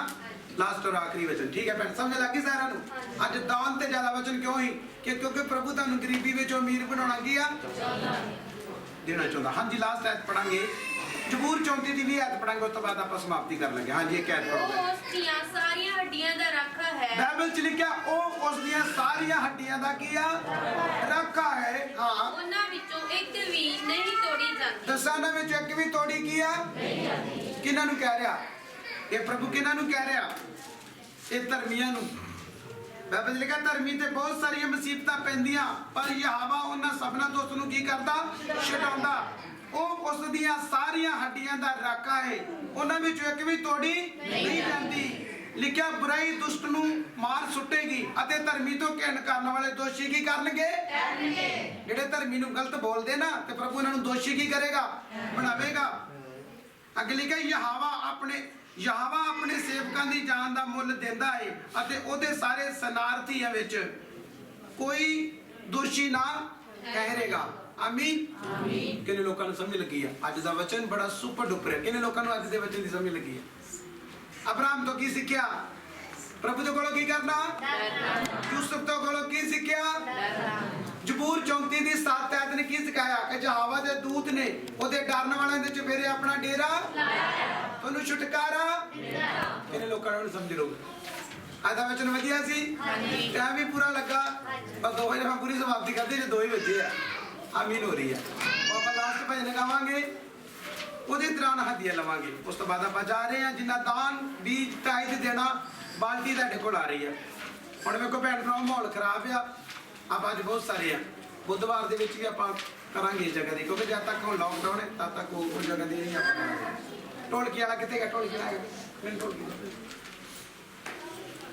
लास्ट और आखिरी वचन ठीक है भैन समझ लगी सारा नूं अज दान ते ज्यादा वचन क्यों ही कि क्योंकि प्रभु तुहानूं गरीबी विच अमीर बनाउणा की आ देना चाहुंदा हाँ जी लास्ट आयत पढ़ांगे जबूर 34 ਦੀ ਵੀ ਆਇਤ ਪੜਾਂਗੇ ਉਸ ਤੋਂ ਬਾਅਦ ਆਪਾਂ ਸਮਾਪਤੀ ਕਰ ਲਾਂਗੇ ਹਾਂਜੀ ਇੱਕ ਆਇਤ ਉਹ ਪੜਾਂਗੇ ਉਸ ਦੀਆਂ ਸਾਰੀਆਂ ਹੱਡੀਆਂ ਦਾ ਰਾਖਾ ਹੈ ਬਾਈਬਲ ਚ ਲਿਖਿਆ ਉਹ ਉਸ ਦੀਆਂ ਸਾਰੀਆਂ ਹੱਡੀਆਂ ਦਾ ਕੀ ਆ ਰਾਖਾ ਹੈ ਹਾਂ ਉਹਨਾਂ ਵਿੱਚੋਂ ਇੱਕ ਵੀ ਨਹੀਂ ਤੋੜੀ ਜਾਂਦੀ ਦਸਾਂ ਵਿੱਚ ਇੱਕ ਵੀ ਤੋੜੀ ਕੀ ਆ ਨਹੀਂ ਜਾਂਦੀ ਕਿਹਨਾਂ ਨੂੰ ਕਹਿ ਰਿਹਾ ਇਹ ਪ੍ਰਭੂ ਕਿਹਨਾਂ ਨੂੰ ਕਹਿ ਰਿਹਾ ਇਹ ਧਰਮੀਆਂ ਨੂੰ ਬਾਈਬਲ ਲਿਖਿਆ ਧਰਮੀ ਤੇ ਬਹੁਤ ਸਾਰੀਆਂ ਮੁਸੀਬਤਾਂ ਪੈਂਦੀਆਂ ਪਰ ਯਹੋਵਾ ਉਹਨਾਂ ਸਭਨਾਂ ਤੋਂ ਉਸ ਨੂੰ ਕੀ ਕਰਦਾ ਛਡਾਉਂਦਾ ਉਹ ਉਸ ਦੀਆਂ ਸਾਰੀਆਂ ਹੱਡੀਆਂ ਦਾ ਰਾਖਾ ਹੈ ਉਹਨਾਂ ਵਿੱਚੋਂ ਇੱਕ ਵੀ ਤੋੜੀ ਨਹੀਂ ਜਾਂਦੀ ਲਿਖਿਆ ਬੁਰਾਈ ਦੁਸ਼ਟ ਨੂੰ ਮਾਰ ਸੁੱਟੇਗੀ ਅਤੇ ਧਰਮੀ ਤੋਂ ਘਿਣ ਕਰਨ ਵਾਲੇ ਦੋਸ਼ੀ ਕੀ ਕਰਨਗੇ ਜਿਹੜੇ ਧਰਮੀ ਨੂੰ ਗਲਤ ਬੋਲਦੇ ਨਾ ਤੇ ਪ੍ਰਭੂ ਇਹਨਾਂ ਨੂੰ ਦੋਸ਼ੀ ਕੀ ਕਰੇਗਾ ਬਣਾਵੇਗਾ ਅੱਗੇ ਲਿਖਿਆ ਯਹੋਵਾ ਆਪਣੇ ਸੇਵਕਾਂ ਦੀ ਜਾਨ ਦਾ ਮੁੱਲ ਦਿੰਦਾ ਹੈ ਅਤੇ ਉਹਦੇ ਸਾਰੇ ਸਨਾਰਥੀਆਂ ਵਿੱਚ ਕੋਈ ਦੋਸ਼ੀ ਨਾ ਠਹਿਰੇਗਾ ਆਮੀਨ ਆਮੀਨ ਕਿੰਨੇ ਲੋਕਾਂ ਨੂੰ ਸਮਝ ਲੱਗੀ ਆ ਅੱਜ ਦਾ ਵਚਨ ਬੜਾ ਸੁਪਰ ਡੁਪਰ ਹੈ ਕਿੰਨੇ ਲੋਕਾਂ ਨੂੰ ਅੱਜ ਦੇ ਵਚਨ ਦੀ ਸਮਝ ਲੱਗੀ ਆ ਅਬਰਾਮ ਤੋਂ ਕੀ ਸਿੱਖਿਆ ਪ੍ਰਭੂ ਦੇ ਕੋਲੋਂ ਕੀ ਕਰਨਾ ਯੂਸੁਫ ਤੋਂ ਕੋਲੋਂ ਕੀ ਸਿੱਖਿਆ ਜਬੂਰ 34 ਦੀ 7 ਆਇਤ ਨੇ ਕੀ ਸਿਖਾਇਆ ਕਿ ਯਹੋਵਾ ਦੇ ਦੂਤ ਨੇ ਉਹਦੇ ਡਰਨ ਵਾਲਿਆਂ ਦੇ ਚੁਫੇਰੇ ਆਪਣਾ ਡੇਰਾ ਲਾਇਆ ਤੁਹਾਨੂੰ ਛੁਟਕਾਰਾ ਦਿਲਾਇਆ ਕਿੰਨੇ ਲੋਕਾਂ ਨੂੰ ਸਮਝ ਲਓ ਅੱਜ ਦਾ ਵਚਨ ਵਧੀਆ ਸੀ ਹਾਂਜੀ ਟਾਈਮ ਵੀ ਪੂਰਾ ਲੱਗਾ ਪਰ 2 ਵਜੇ ਮੈਂ ਪੂਰੀ ਸਮਾਪਤੀ ਕਰਦੇ ਜੇ 2 ਹੀ ਵਜੇ ਆ ਆਮੀਨ ਹੋ ਰਹੀ ਹੈ ਉਹ ਆਪਾਂ ਲਾਸਟ ਭਜਨ ਗਾਵਾਂਗੇ ਉਹਦੇ ਦੌਰਾਨ ਹੱਦੀਆਂ ਲਵਾਂਗੇ ਉਸ ਤੋਂ ਬਾਅਦ ਆਪਾਂ ਜਾ ਰਹੇ ਹਾਂ ਜਿੰਨਾ ਦਾਨ ਬੀਜ ਤਾਇਦ ਦੇਣਾ ਬਾਲਟੀ ਤੁਹਾਡੇ ਕੋਲ ਆ ਰਹੀ ਹੈ ਹੁਣ ਮੇਰੇ ਕੋਲ ਭੈਣ ਭਰਾ ਮਾਹੌਲ ਖਰਾਬ ਆ ਆਪਾਂ ਅੱਜ ਬਹੁਤ ਸਾਰੇ ਆ ਬੁੱਧਵਾਰ ਦੇ ਵਿੱਚ ਵੀ ਆਪਾਂ ਕਰਾਂਗੇ ਇਸ ਜਗ੍ਹਾ ਦੀ ਕਿਉਂਕਿ ਜਦ ਤੱਕ ਉਹ ਲਾਕਡਾਊਨ ਹੈ ਤਦ ਤੱਕ ਉਹ ਜਗ੍ਹਾ ਦੀ ਨਹੀਂ ਆਪਾਂ ਕਰਾਂਗੇ ਢੋਲਕੀ ਵਾਲਾ ਕਿੱਥੇ ਗਿਆ ਢੋਲਕੀ ਵਾਲਾ ਮੈਨੂੰ ਢੋਲਕੀ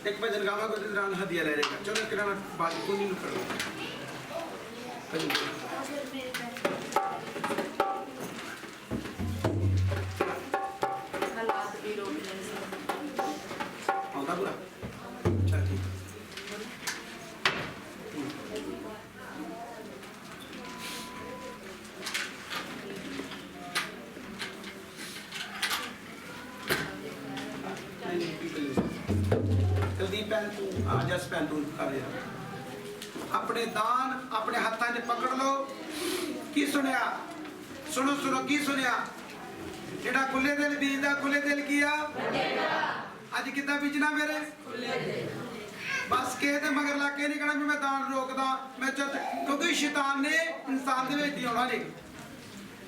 ਇੱਕ ਭਜਨ ਗਾਵਾਂਗੇ ਉਹਦੇ ਦੌਰਾਨ ਹੱਦੀਆਂ ਲੈ ਜਾਏਗਾ ਚਲੋ ਕਿਹੜਾ ਬਾਜੀ ਕੋਈ ਨਹੀਂ ਕਰੋ ਭਜਨ ਹਾਲਾਤ ਵੀ ਰੋਕ ਰਹੇ ਸੀ ਆਉਂਦਾ ਪੂਰਾ ਚੱਲ ਠੀਕ ਕੁਲਦੀਪ ਭੈਣ ਤੂੰ ਆ ਜਸ ਭੈਣ ਤੂੰ ਕਰ ਰਿਹਾ ਆਪਣੇ ਦਾਨ ਆਪਣੇ ਹੱਥਾਂ 'ਚ ਪਕੜ ਲਓ ਕੀ ਸੁਣਿਆ ਸੁਣੋ ਸੁਣੋ ਕੀ ਸੁਣਿਆ ਜਿਹੜਾ ਖੁੱਲੇ ਦਿਲ ਬੀਜਦਾ ਖੁੱਲੇ ਦਿਲ ਕੀ ਆ ਅੱਜ ਕਿੱਦਾਂ ਬੀਜਣਾ ਮੇਰੇ बस ਕਿਸੇ ਦੇ ਮਗਰ ਲੱਗ ਕੇ ਨਹੀਂ ਕਹਿਣਾ ਵੀ ਮੈਂ ਦਾਨ ਰੋਕਦਾ ਮੈਂ ਕਿਉਂਕਿ ਸ਼ੈਤਾਨ ਨੇ ਇਨਸਾਨ ਦੇ ਵਿੱਚ ਹੀ ਆਉਣਾ ਜੀ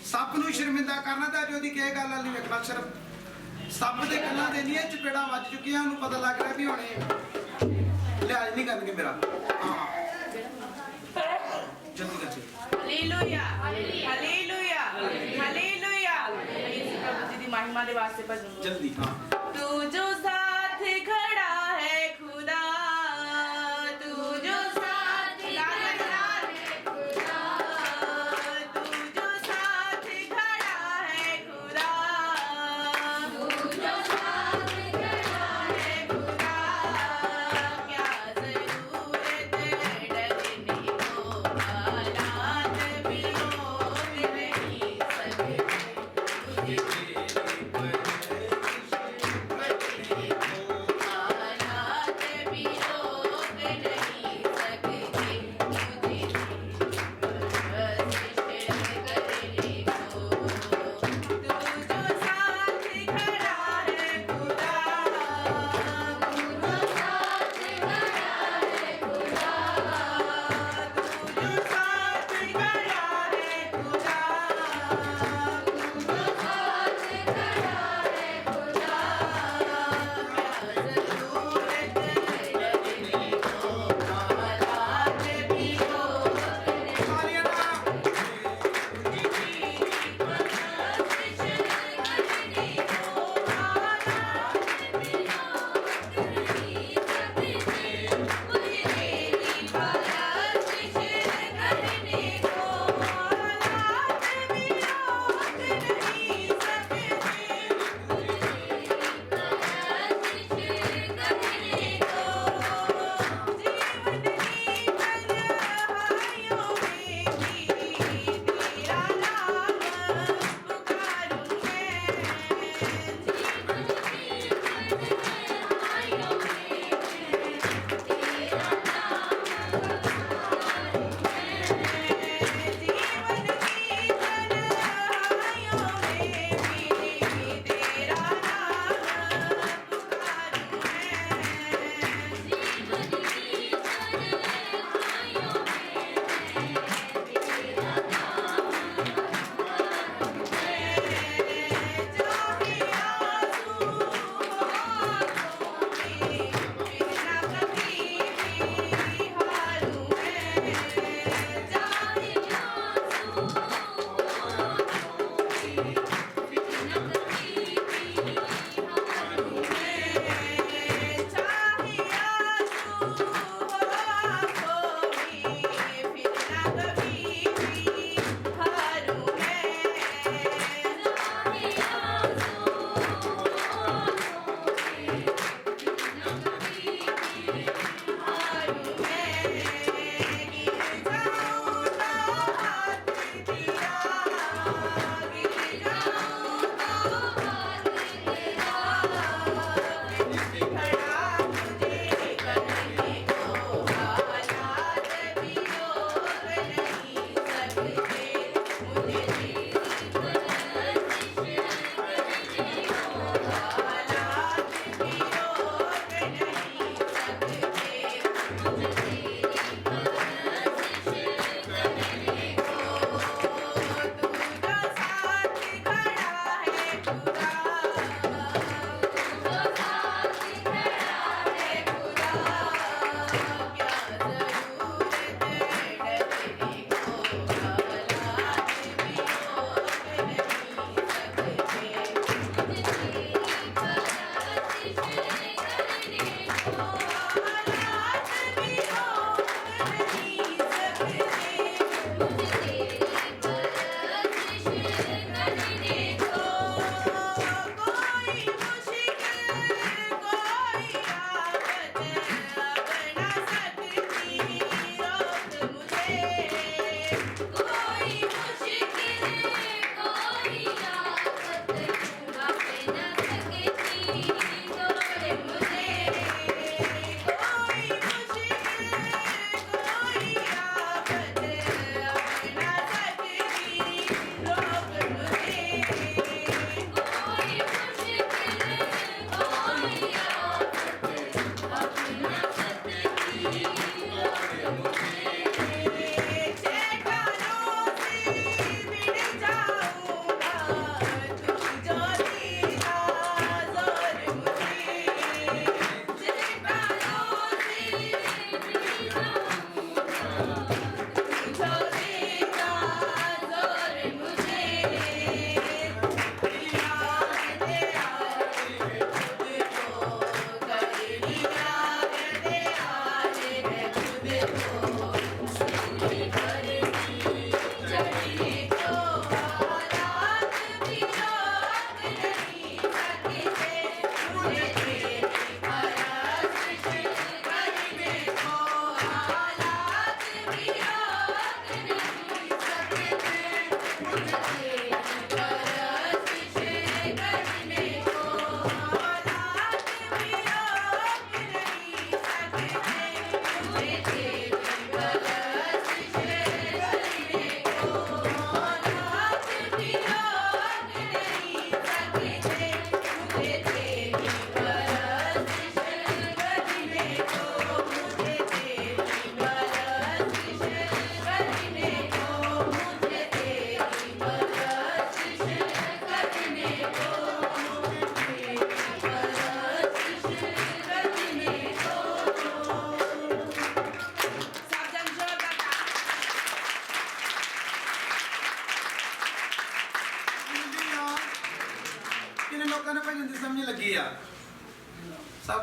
ਸੱਪ ਨੂੰ ਸ਼ਰਮਿੰਦਾ ਕਰਨਾ ਤਾਂ ਅੱਜ ਉਹਦੀ ਕਿਸੇ ਗੱਲ ਨਹੀਂ ਵੇਖਣਾ ਸਿਰਫ ਸੱਪ ਦੇ ਕੰਨਾਂ ਦੇ ਨਹੀਂ ਚਪੇੜਾਂ ਵੱਜ ਚੁੱਕੀਆਂ ਉਹਨੂੰ ਪਤਾ ਲੱਗ ਰਿਹਾ ਵੀ ਹੁਣੇ ਲਿਹਾਜ਼ ਨਹੀਂ ਕਰਨਗੇ ਮੇਰਾ ਹਾਂ ਜਲਦੀ ਕਰ ਹਾਲੇਲੂਇਆ ਹਾਲੇਲੂਇਆ ਹਾਲੇਲੂਇਆ ਇਸ ਪ੍ਰਭੂ ਜੀ ਦੀ ਮਹਿਮਾ ਦੇ ਵਾਸਤੇ ਭਜਨ ਜਲਦੀ ਹਾਂ तू जो साथ खड़ा है खुदा तू जो साथ खड़ा है खुदा तू जो साथ खड़ा है खुदा तू जो साथ खड़ा है खुदा क्या जरूरत है डरने को हालात भी रोक नहीं सकते तुझे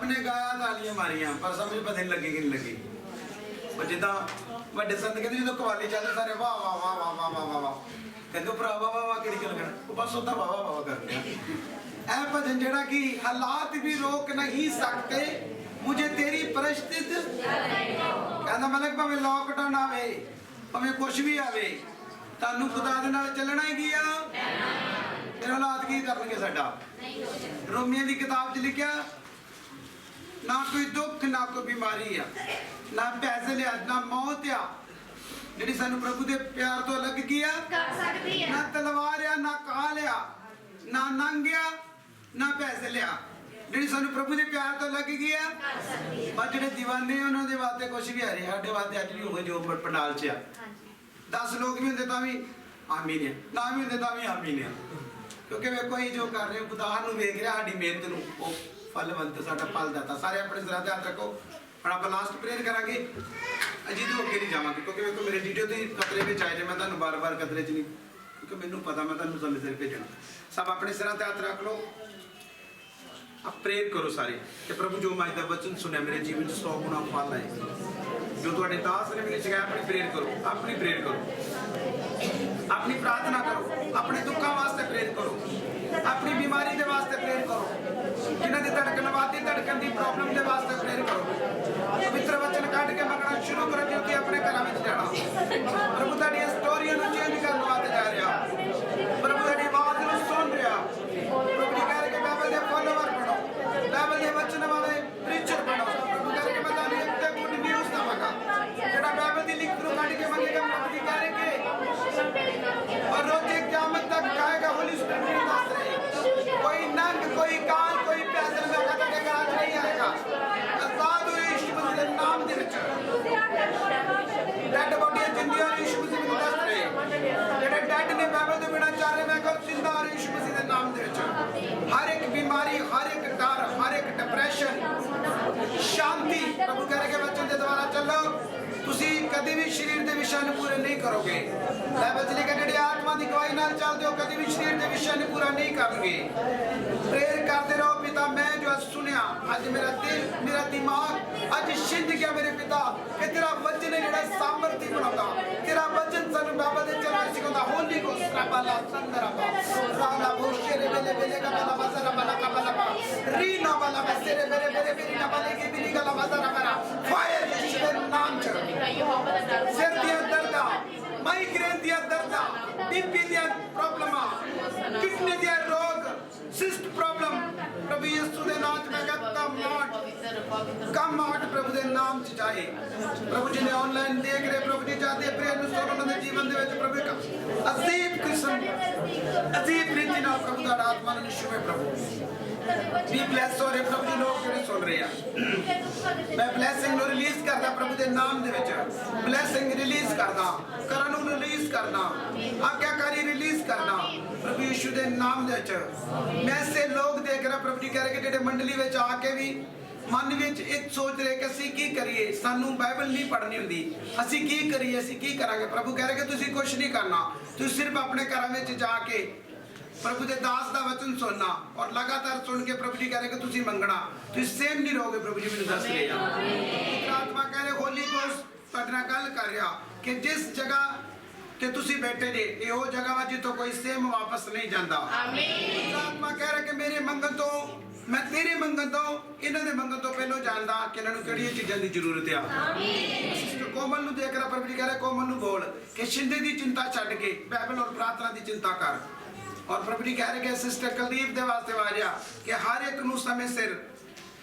ਰੱਬ ਨੇ ਗਾਇਆ ਤਾਲੀਆਂ ਮਾਰੀਆਂ ਪਰ ਸਮਝ ਪਤਾ ਨਹੀਂ ਲੱਗੀ ਕਿ ਨਹੀਂ ਲੱਗੀ। ਉਹ ਜਿੱਦਾਂ ਵੱਡੇ ਸੰਤ ਕਹਿੰਦੇ ਜਦੋਂ ਕਵਾਲੀ ਚੱਲਦੇ ਸਾਰੇ ਵਾਹ ਵਾਹ ਵਾਹ ਵਾਹ ਵਾਹ ਵਾਹ ਵਾਹ ਵਾਹ ਕਹਿੰਦੇ ਭਰਾ ਵਾਹ ਵਾਹ ਵਾਹ ਕਿਹੜੀ ਗੱਲ ਕਰਨਾ, ਉਹ ਬਸ ਉਹਦਾ ਵਾਹ ਵਾਹ ਵਾਹ ਕਰਦੇ ਆ। ਇਹ ਭਜਨ ਜਿਹੜਾ ਕਿ ਹਾਲਾਤ ਵੀ ਰੋਕ ਨਹੀਂ ਸਕਤੇ ਮੁਝੇ ਤੇਰੀ ਪਰਸਤਿਤ ਕਹਿੰਦਾ ਮਲਕ ਭਾਵੇਂ ਲੋਕਡਾਊਨ ਆਵੇ ਭਾਵੇਂ ਕੁਛ ਵੀ ਆਵੇ ਤੁਹਾਨੂੰ ਖੁਦਾ ਦੇ ਨਾਲ ਚੱਲਣਾ ਹੀ ਕੀ ਆ। ਫਿਰ ਹਾਲਾਤ ਕੀ ਕਰਨਗੇ ਸਾਡਾ। ਰੋਮੀਆਂ ਦੀ ਕਿਤਾਬ 'ਚ ਲਿਖਿਆ ਨਾ ਕੋਈ ਦੁੱਖ ਨਾ ਕੋਈ ਬਿਮਾਰੀ ਆ ਨਾ ਪੈਸੇ ਲਿਆ ਨਾ ਮੌਤ ਆ ਜਿਹੜੀ ਸਾਨੂੰ ਪ੍ਰਭੂ ਦੇ ਪਿਆਰ ਤੋਂ ਅਲੱਗ ਕੀ ਆ ਕਰ ਸਕਦੀ ਹੈ। ਨਾ ਤਲਵਾਰ ਆ ਨਾ ਕਾਲ ਆ ਨਾ ਨੰਗ ਆ ਨਾ ਪੈਸੇ ਲਿਆ ਜਿਹੜੀ ਸਾਨੂੰ ਪ੍ਰਭੂ ਦੇ ਪਿਆਰ ਤੋਂ ਅਲੱਗ ਕੀ ਆ ਕਰ ਸਕਦੀ ਹੈ। ਪਰ ਜਿਹੜੇ دیਵਾਨੇ ਉਹਨਾਂ ਦੇ ਵਾਸਤੇ ਕੁਝ ਵੀ ਆ ਰਿਹਾ ਸਾਡੇ ਵਾਸਤੇ ਅੱਜ ਵੀ ਹੋਵੇ ਜੋ ਪੰਡਾਲ 'ਚ ਆ। ਹਾਂਜੀ 10 ਲੋਕ ਵੀ ਹੁੰਦੇ ਤਾਂ ਵੀ ਆਮੀਨ ਆ ਨਾ ਵੀ ਹੁੰਦੇ ਤਾਂ ਵੀ ਆਮੀਨ ਆ ਕਿਉਂਕਿ ਵੇਖੋ ਅਸੀਂ ਜੋ ਕਰ ਰਹੇ ਹਾਂ ਖੁਦਾ ਨੂੰ ਵੇਖ ਰਿਹਾ ਸਾਡੀ ਮਿਹਨਤ ਨੂੰ ਉਹ ਫਲਵੰਤ ਸਾਡਾ ਫਲ ਦਾਤਾ। ਸਾਰੇ ਆਪਣੇ ਸਿਰਾਂ ਤੇ ਹੱਥ ਰੱਖੋ। ਹੁਣ ਆਪਾਂ ਲਾਸਟ ਪ੍ਰੇਅਰ ਕਰਾਂਗੇ ਅਜੀ ਤੋਂ ਅੱਗੇ ਨਹੀਂ ਜਾਵਾਂਗੇ ਕਿਉਂਕਿ ਵੇਖੋ ਮੇਰੇ ਵੀਡੀਓ ਤੇ ਖਤਰੇ ਵਿੱਚ ਆਏ ਨੇ। ਮੈਂ ਤੁਹਾਨੂੰ ਬਾਰ-ਬਾਰ ਖਤਰੇ 'ਚ ਨਹੀਂ ਕਿਉਂਕਿ ਮੈਨੂੰ ਪਤਾ ਮੈਂ ਤੁਹਾਨੂੰ ਸਮੇਂ ਸਿਰ ਭੇਜਣਾ। ਸਭ ਆਪਣੇ ਸਿਰਾਂ ਤੇ ਹੱਥ ਰੱਖ ਲਓ। आप प्रेयर करो सारे कि प्रभु जो मैं वचन सुने मेरे जीवन 100 गुना फल है जो ਤੁਹਾਡੇ ਦਾਸ ਨੇ ਮੈਨੂੰ ਸਿਖਾਇਆ। ਆਪਣੀ ਪ੍ਰੇयर करो अपनी प्रेयर करो अपनी प्रार्थना करो अपने दुखों वास्ते प्रेयर करो अपनी बीमारी के वास्ते प्रेयर करो जिन्हां दी धड़कन वादी धड़कन दी प्रॉब्लम के वास्ते प्रेयर करो। पवित्र वचन काट के मंगना शुरू करो क्योंकि अपने घरों में जाना प्रभु ਤੁਹਾਡੀਆਂ ਸਟੋਰੀਆਂ ਨੂੰ ਚੇਂਜ ਕਰਨ ਵਾਸਤੇ ਜਾ ਰਿਹਾ। प्रभु ਤੁਹਾਡੀ आवाज ਨੂੰ सुन ਰਿਹਾ। प्रभु जी कह रहे कि बाइबल के फॉलोवर बनो बाइबल के वचन वाले प्रीचर बनो। प्रभु कह रहे कि मैं ਤੁਹਾਨੂੰ ਇੱਕ ਗੁੱਡ ਨਿਊਜ਼ ਦਵਾਂਗਾ ਜਿਹੜਾ ਬਾइबल ਦੀ ਲਿਖਤ ਨੂੰ ਕੱਢ ਕੇ ਮੰਗੇਗਾ। प्रभु जी कह रहे कि और रोजे क़यामत तक गाएगा होली स्पिरिट में दस रहे कोई नंग कोई काल कोई पैदल में कदम के घर नहीं आएगा। आजाद हुए यीशु मसीह के नाम दे विच डेड बॉडी जिंदियां यीशु मसीह में दस रहे ਜਿਹੜੇ ਡੈਡ ਨੇ ਬਾਈਬਲ ਦੇ ਬਿਨਾਂ ਚੱਲ ਰਹੇ ਮੈਂ ਕਹਾਂ ਜ਼ਿੰਦਾ ਹੋ ਯੀਸ਼ੂ ਮਸੀਹ ਦੇ ਨਾਮ ਦੇ ਵਿੱਚ। ਹਰ ਇੱਕ ਬਿਮਾਰੀ ਹਰ ਇੱਕ ਡਰ ਹਰ ਇੱਕ ਡਿਪਰੈਸ਼ਨ ਸ਼ਾਂਤੀ ਪ੍ਰਭੂ ਕਹ ਰਹੇ ਕਿ ਬੱਚੇ ਦੇ ਦੁਆਰਾ ਚੱਲੋ ਤੁਸੀਂ ਕਦੇ ਵੀ ਸਰੀਰ ਦੇ ਵਿਸ਼ਾ ਨੂੰ ਪੂਰੇ ਨਹੀਂ ਕਰੋਗੇ। ਬਾਈਬਲ 'ਚ ਲਿਖਿਆ ਜਿਹੜੇ ਆਤਮਾ ਦੀ ਗਵਾਹੀ ਨਾਲ ਚੱਲਦੇ ਹੋ ਕਦੇ ਵੀ ਸਰੀਰ ਦੇ ਵਿਸ਼ਾ ਨੂੰ ਪੂਰਾ ਨਹੀਂ ਕਰਨਗੇ। ਪ੍ਰੇਅਰ ਕਰਦੇ ਰਹੋ ਪਿਤਾ ਮੈਂ ਜੋ ਅੱਜ ਸੁਣਿਆ ਅੱਜ ਮੇਰਾ ਦਿਲ ਮੇਰਾ ਦਿਮਾਗ ਅੱਜ ਛਿੰਝ ਗਿਆ ਮੇਰੇ ਪਿਤਾ ਕਿ ਤੇਰਾ ਵਚਨ ਹੈ ਜਿਹੜਾ ਸਾਮਰਥੀ ਬਣਾਉਂਦਾ ਤੇਰਾ ਵਚਨ ਸਾਨੂੰ ਬਾਈਬਲ ਦੇ ਚੱਲਣਾ ਸਿਖਾਉਂਦਾ। ਹੋਲੀ ਗੋਸ ਰਾਬਾਲਾ ਸੰਦਰਾਬਾ ਰਾਲਾ ਬੋਸ਼ੇਰੇ ਬਲੇ ਬਲੇ ਕਾ ਬਲਾ ਬਜ਼ਰਾ ਬਲਾ ਕਾ ਬਲਾ ਰੀਨਾ ਬਲਾ ਬਸੇਰੇ ਬਰੇ ਬਰੇ ਬਰੀ ਨਾ ਬਲੇ ਕੀ ਬਿਲੀ ਗਲਾ ਬਜ਼ਰਾ ਬਰਾ ਫਾਇਰ ਯੀਸ਼ੂ ਦੇ ਨਾਮ 'ਚ ਸਿਰ ਦੀਆਂ ਦਰਦਾਂ ਮਾਈਗ੍ਰੇਨ ਦੀਆਂ ਦਰਦਾਂ ਬੀਪੀ ਦੀਆਂ ਪ੍ਰੋਬਲਮਾਂ ਕਿਡਨੀ ਦੀਆਂ ਰੋਗ ਸਿਸਟ ਪ੍ਰੋਬਲਮ ਪ੍ਰਭੂ ਯਿਸੂ ਦੇ ਨਾਮ 'ਚ ਮੈਂ ਕਹਿੰਦਾ ਕੰਮ ਆਟ ਪ੍ਰਭੂ ਦੇ ਨਾਮ 'ਚ ਜਾਏ। ਪ੍ਰਭੂ ਜੀ ਨੇ ਆਨਲਾਈਨ ਦੇਖ ਰਹੇ ਪ੍ਰਭੂ ਜੀ ਚਾਹਤੇ ਪ੍ਰੇਮ ਨੂੰ ਸੁਣਨ ਉਹਨਾਂ ਦੇ ਜੀਵਨ ਦੇ ਵਿੱਚ ਪ੍ਰਭੂ ਇੱਕ ਅਜੀਬ ਕਿਸਮ ਅਜੀਬ ਰੀਤੀ ਨਾਲ ਪ੍ਰਭੂ ਦਾ ਆਤਮਾ ਨੂੰ ਨਿਸ਼ੂਵੇ ਪ੍ਰਭੂ ਵੀ ਬਲੈਸ ਹੋ ਰਹੇ ਪ੍ਰਭੂ ਜੀ ਲੋਕ ਜਿਹੜੇ ਸੁਣ ਰਹੇ ਆ ਮੈਂ ਬਲੈਸਿੰਗ ਨੂੰ ਰਿਲੀਜ਼ ਕਰਦਾ ਪ੍ਰਭੂ ਦੇ ਨਾਮ ਦੇ ਵਿੱਚ ਬਲੈਸਿੰਗ ਰਿਲੀਜ਼ ਕਰਦਾ ਕਰਨ ਨੂੰ ਰਿਲੀਜ਼ ਕਰਦਾ ਆਗਿਆਕਾਰੀ ਰਿਲੀਜ਼ ਕਰਦਾ ਪ੍ਰਭੂ ਯਿਸੂ ਦੇ ਨਾਮ ਦੇ ਵਿੱਚ। ਮੈਂ ਸੇ ਲੋਕ ਦੇਖ ਰਿਹਾ ਪ੍ਰਭੂ ਜੀ ਕਹਿ ਰਹੇ ਕਿ ਜਿਹੜੇ ਮੰਡਲੀ ਵਿੱਚ ਆ ਕੇ ਵੀ ਮਨ ਵਿੱਚ ਇੱਕ ਸੋਚ ਰਹੇ ਕਿ ਅਸੀਂ ਕੀ ਕਰੀਏ ਸਾਨੂੰ ਬਾਈਬਲ ਨਹੀਂ ਪੜ੍ਹਨੀ ਹੁੰਦੀ ਅਸੀਂ ਕੀ ਕਰੀਏ ਅਸੀਂ ਕੀ ਕਰਾਂਗੇ। ਪ੍ਰਭੂ ਕਹਿ ਰਹੇ ਕਿ ਤੁਸੀਂ ਕੁਝ ਨਹੀਂ ਕਰਨਾ ਤੁਸੀਂ ਸਿਰਫ ਆਪਣੇ ਘਰਾਂ ਵਿੱਚ ਜਾ ਕੇ प्रभु के दास का वचन सुनना और लगातार सुन के प्रभु जी कह रहे कि तुसी मंगना तुसी सेम नहीं रहोगे। प्रभु जी मैंने दस लिया आत्मा कह रहे होली गोस्ट तुहाडे नाल गल कर रहा कि जिस जगह कि तुसी बैठे ने ये वो जगह वा जिथों कोई सेम वापस नहीं जाता। आत्मा कह रहे कि मेरे मंगन तो मैं तेरे मंगन तो इन्हां दे मंगन तो पहलों जानदा कि इन्हां नूं किहड़ियां चीज़ां दी जरूरत है। सिस्टर कोमल नूं देख रहा प्रभु जी कह रहे कोमल नूं बोल कि शिंदे दी चिंता छड्ड के बाइबल और प्रार्थना दी चिंता कर। और प्रभु जी कह रहे कि सिस्टर कुलदीप दे वास्ते वारिया कि हर एक नूं समय सिर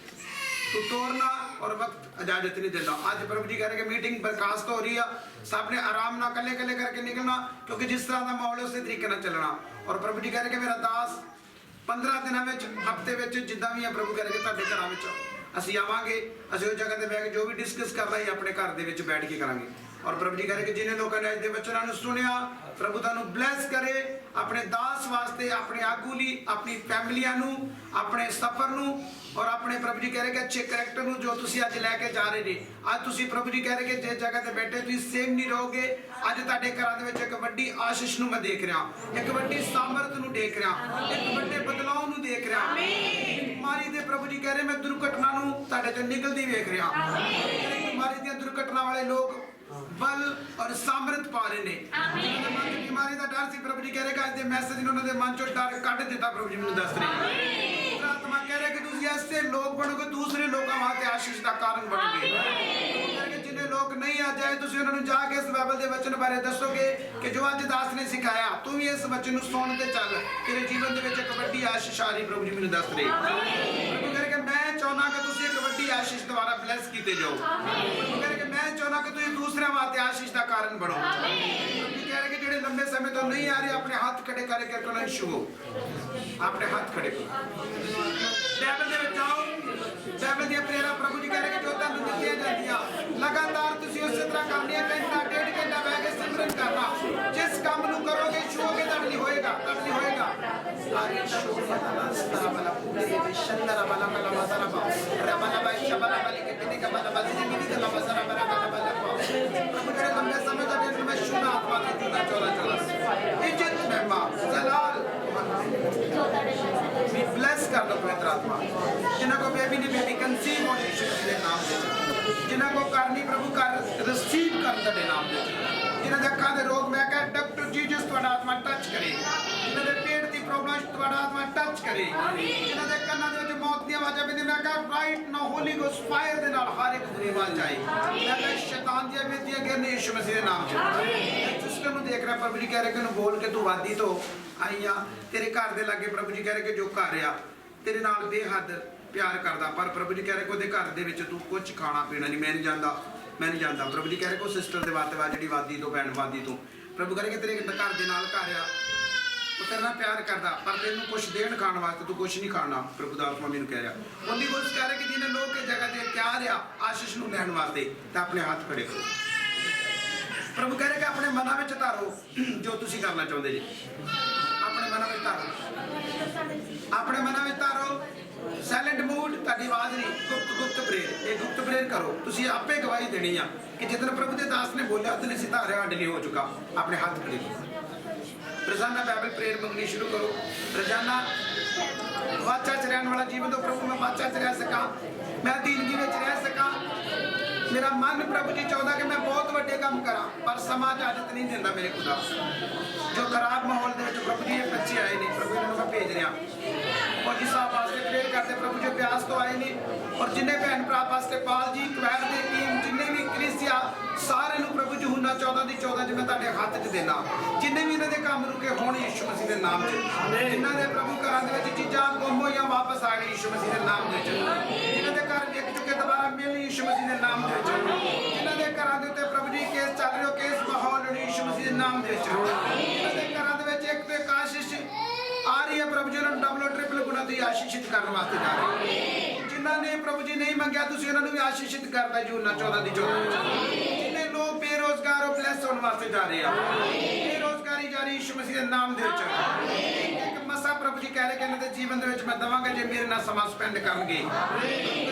तू तोड़ना और वक्त इजाजत नहीं देता। आज प्रभु जी कह रहे कि मीटिंग बर्खास्त हो रही है सब ने आराम ना कले कले करके निकलना क्योंकि जिस तरह का माहौल है उस तरीके नाल चलना। और प्रभु जी कह रहे कि मेरा दास 15 दिनों में हफ्ते में जिद्दां भी है प्रभु कह रहे कि तुहाडे घरां विच ਅਸੀਂ ਆਵਾਂਗੇ ਅਸੀਂ ਉਹ ਜਗ੍ਹਾ ਤੇ ਬੈਠ ਕੇ ਜੋ ਵੀ ਡਿਸਕਸ ਕਰਨਾ ਹੈ ਆਪਣੇ ਘਰ ਦੇ ਵਿੱਚ ਬੈਠ ਕੇ ਕਰਾਂਗੇ। और प्रभु जी कह रहे कि जिन्हें लोगों ने अज दे वचनां नूं सुनिया प्रभु तुहानूं ब्लैस करे अपने दास वास्ते अपने आगू लई अपनी फैमिलियां नूं अपने सफर नूं और अपने प्रभु जी कह रहे कि अच्छे करैक्टर नूं जो तुसीं अज लैके जा रहे जी अज तुसीं प्रभु जी कह रहे कि जिस जगह ते बैठे तुसीं सेम नहीं रहोगे अज तुहाडे घरां दे विच एक वड्डी आशीष नूं मैं देख रहा एक वड्डी सामर्थ नूं देख रहा एक वड्डे बदलाव नूं देख रहा बीमारी दे प्रभु जी कह रहे मैं दुर्घटना नूं तुहाडे चों निकलदी वेख रहा बीमारी दी दुर्घटना वाले लोग बल और सामर्थ पा रहे ने जिन्हां दे मन च बीमारी दा डर सी प्रभु जी कह रहे कि अज दे मैसेज ने उन्हां दे मन चों डर कढ दिता प्रभु जी मैनूं दस रहे आत्मा कह रहे कि तुसीं ऐसे लोग बनोगे दूसरे लोगों वास्ते आशीष दा कारण बनोगे जिन्हें लोग नहीं आ जाए तुसीं उन्हां नूं जाके इस बाइबल दे वचन बारे दसोगे कि जो अज दास ने सिखाया तू भी इस वचन नूं सुण ते चल तेरे जीवन दे विच एक वड्डी आशीष आ रही प्रभु जी मैनूं दस रहे प्रभु कह रहे कि मैं चाहुंदा कि तुसीं एक वड्डी आशीष द्वारा ब्लेस कीते जाओ प्रभु कह रहे कि मैं चाहुंदा कि तुसीं दूसरे वास्ते आशीष दा कारण बनो प्रभु कह रहे कि जेड़े लंबे समय तो नहीं आ रहे अपने हाथ खड़े करके करना शुरू अपने हाथ खड़े करो बाइबल दे विच आओ बाइबल दी प्रेरणा प्रभु जी कह रहे कि जो तुहानूं दित्तियां जांदियां लगातार तुसीं उस तरह करनी है घंटा डेढ़ घंटा बैठ के सिमरन करना जिस काम नूं करोगे छूओगे तुहाडे लई होएगा आरे शोभा दा सतरा वाला पूरे शंदरा वाला वाला मसाला बा रबला बा शबला वाली के बिने का वाला बजरी की दी ला मसाला वाला वाला प्रभु तेरे लंबे समय तक मैं शुद्ध आत्मा की जुदा चला इज्जत महिमा जलाल भी ब्लेस कर दो पवित्र आत्मा जिन्हां को बेबी ने बेबी कंसीव होने यीशु मसीह के नाम से जिन्हां को करनी प्रभु कर रिसीव कर दे नाम से जिन्हां दे अखां दे रोग मैं कह डॉक्टर जीसस तुहाडा आत्मा टच करे जिन्हां दे पेट दी प्रॉब्लम तुहाडा आत्मा टच करे जिन्हां दे कंनां दे विच मौत दी आवाज़ आवे मैं कह right now holy ghost fire दे नाल हर एक बुरी आवाज़ जाए मैं कह शैतान दी बेदियां गिरने यीशु मसीह दे नाम से सिस्टम नूं देख रहा प्रभु जी कह रहे कि नूं बोल के तू वादी तो आई आ तेरे घर दे लागे प्रभु जी कह रहे कि जो घर आ तेरे नाल बेहद प्यार करदा पर प्रभु जी कह रहे कि ओदे घर दे विच तू कुछ खाना पीना नहीं मैं नहीं जानदा प्रभु जी कह रहे कि सिस्टर दे वास्ते वा जिहड़ी वादी तो भैन वादी तो प्रभु कह रहे कि तेरे घर दे नाल घर आ ਉਹ ਤੇਰੇ ਨਾਲ ਪਿਆਰ ਕਰਦਾ ਪਰ ਤੈਨੂੰ ਕੁਝ ਦੇਣ ਖਾਣ ਵਾਸਤੇ ਤੂੰ ਕੁਝ ਨਹੀਂ ਖਾਣਾ ਪ੍ਰਭੂ ਦਾ ਆਤਮਾ ਮੈਨੂੰ ਕਹਿ ਰਿਹਾ ਉਹਦੀ ਕੋਸ਼ਿਸ਼ ਕਰ ਰਿਹਾ ਕਿ ਜਿਹਨੇ ਲੋਕ ਇਹ ਜਗ੍ਹਾ ਤੇ ਤਿਆਰ ਆ ਆਸ਼ੀਸ਼ ਨੂੰ ਲੈਣ ਵਾਸਤੇ ਤਾਂ ਆਪਣੇ ਹੱਥ ਖੜੇ ਕਰੋ ਪ੍ਰਭੂ ਕਹਿ ਰਿਹਾ ਕਿ ਆਪਣੇ ਮਨਾਂ ਵਿੱਚ ਧਾਰੋ ਜੋ ਤੁਸੀਂ ਕਰਨਾ ਚਾਹੁੰਦੇ ਜੀ ਆਪਣੇ ਮਨਾਂ ਵਿੱਚ ਧਾਰੋ ਆਪਣੇ ਮਨਾਂ ਵਿੱਚ ਧਾਰੋ ਸਾਇਲੈਂਟ ਮੂਡ ਤੁਹਾਡੀ ਆਵਾਜ਼ ਨਹੀਂ ਗੁਪਤ ਪ੍ਰੇਰ ਇਹ ਗੁਪਤ ਪ੍ਰੇਰ ਕਰੋ ਤੁਸੀਂ ਆਪੇ ਗਵਾਹੀ ਦੇਣੀ ਆ ਕਿ ਜਿੱਦਣ ਪ੍ਰਭੂ ਦੇ ਦਾਸ ਨੇ ਬੋਲਿਆ ਉਦੋਂ ਅਸੀਂ ਧਾਰਿਆ ਸਾਡੇ ਲਈ ਹੋ ਚੁੱਕਾ ਆਪਣੇ ਹੱਥ ਖੜੇ ਕਰੋ रोजाना बाइबल प्रेयर मंगनी शुरू करो रोजाना वाचा च रहने वाला जीवन तो प्रभु मैं वाचा च रह सका मैं दीनगी में रह सका मेरा मन प्रभु जी चाहता कि मैं बहुत बड़े काम करा पर समाज आदत नहीं देता मेरे खुदा जो खराब माहौल दे विच प्रभु जी ये बच्चे आए ने प्रभु इन्होंने मैं भेज रहा और जिस वास्ते प्रेयर करते प्रभु जी प्यास तो आए ने और जिन्हें भैन भरा वास्ते पाल जी क्वैर दी टीम जिन्हें भी क्रिसिया सारे ਨੂੰ ਪ੍ਰਭੂ ਜੀ ਹੁਣਾ 14 ਦੀ 14 ਜਿਵੇਂ ਤੁਹਾਡੇ ਹੱਥ 'ਚ ਦੇਣਾ ਜਿੰਨੇ ਵੀ ਇਹਨਾਂ ਦੇ ਕੰਮ ਰੁਕੇ ਹੋਣ ਯਿਸੂ ਮਸੀਹ ਦੇ ਨਾਮ 'ਚ ਜਿਨ੍ਹਾਂ ਦੇ ਪ੍ਰਭੂ ਘਰਾਂ ਦੇ ਵਿੱਚ ਚੀਜ਼ਾਂ ਗੁੰਮ ਹੋਈਆਂ ਵਾਪਸ ਆ ਗਏ ਯਿਸੂ ਮਸੀਹ ਦੇ ਨਾਮ ਦੇ 'ਚ ਜਿਨ੍ਹਾਂ ਦੇ ਘਰ ਵਿਕ ਚੁੱਕੇ ਦੁਬਾਰਾ ਮਿਲਣ ਯਿਸੂ ਮਸੀਹ ਦੇ ਨਾਮ ਦੇ 'ਚ ਜਿਨ੍ਹਾਂ ਦੇ ਘਰਾਂ ਦੇ ਉੱਤੇ ਪ੍ਰਭੂ ਜੀ ਕੇਸ ਚੱਲ ਰਿਹਾ ਕੇਸ ਮਾਹੌਲ ਨੂੰ ਯਿਸੂ ਮਸੀਹ ਦੇ ਨਾਮ ਦੇ 'ਚ ਜਿਨ੍ਹਾਂ ਦੇ ਘਰਾਂ ਦੇ ਵਿੱਚ ਇੱਕ ਤੇ ਆਸ਼ੀਸ਼ ਆ ਰਹੀ ਹੈ ਪ੍ਰਭੂ ਜੀ ਨੂੰ ਡਬਲ ਟ੍ਰਿਪਲ ਗੁਣਾ ਦੀ ਆਸ਼ੀਸ਼ਿਤ ਕਰਨ ਵਾਸਤੇ ਜਾ ਰਹੇ ਜਿਨ੍ਹਾਂ ਨੇ ਪ੍ਰਭੂ ਜੀ ਨਹੀਂ ਮੰਗਿਆ ਤੁਸੀਂ ਉਹਨਾਂ ਨੂੰ ਵੀ ਆਸ਼ੀਸ਼ਿਤ ਕਰਦਾ ਯੂਹੰਨਾ 14 ਦੀ 14 ਜਿੰਨੇ ਲੋਕ ਬੇਰੋਜ਼ਗਾਰ ਹੋ ਬਲੈਸ ਹੋਣ ਵਾਸਤੇ ਜਾ ਰਹੇ ਆ ਬੇਰੋਜ਼ਗਾਰੀ ਜਾ ਰਹੀ ਯਿਸੂ ਮਸੀਹ ਦੇ ਨਾਮ ਦੇ ਵਿੱਚ ਇੱਕ ਮਸਾ ਪ੍ਰਭੂ ਜੀ ਕਹਿ ਰਹੇ ਕਿ ਇਹਨਾਂ ਦੇ ਜੀਵਨ ਦੇ ਵਿੱਚ ਮੈਂ ਦਵਾਂਗਾ ਜੇ ਮੇਰੇ ਨਾਲ ਸਮਾਂ ਸਪੈਂਡ ਕਰਨਗੇ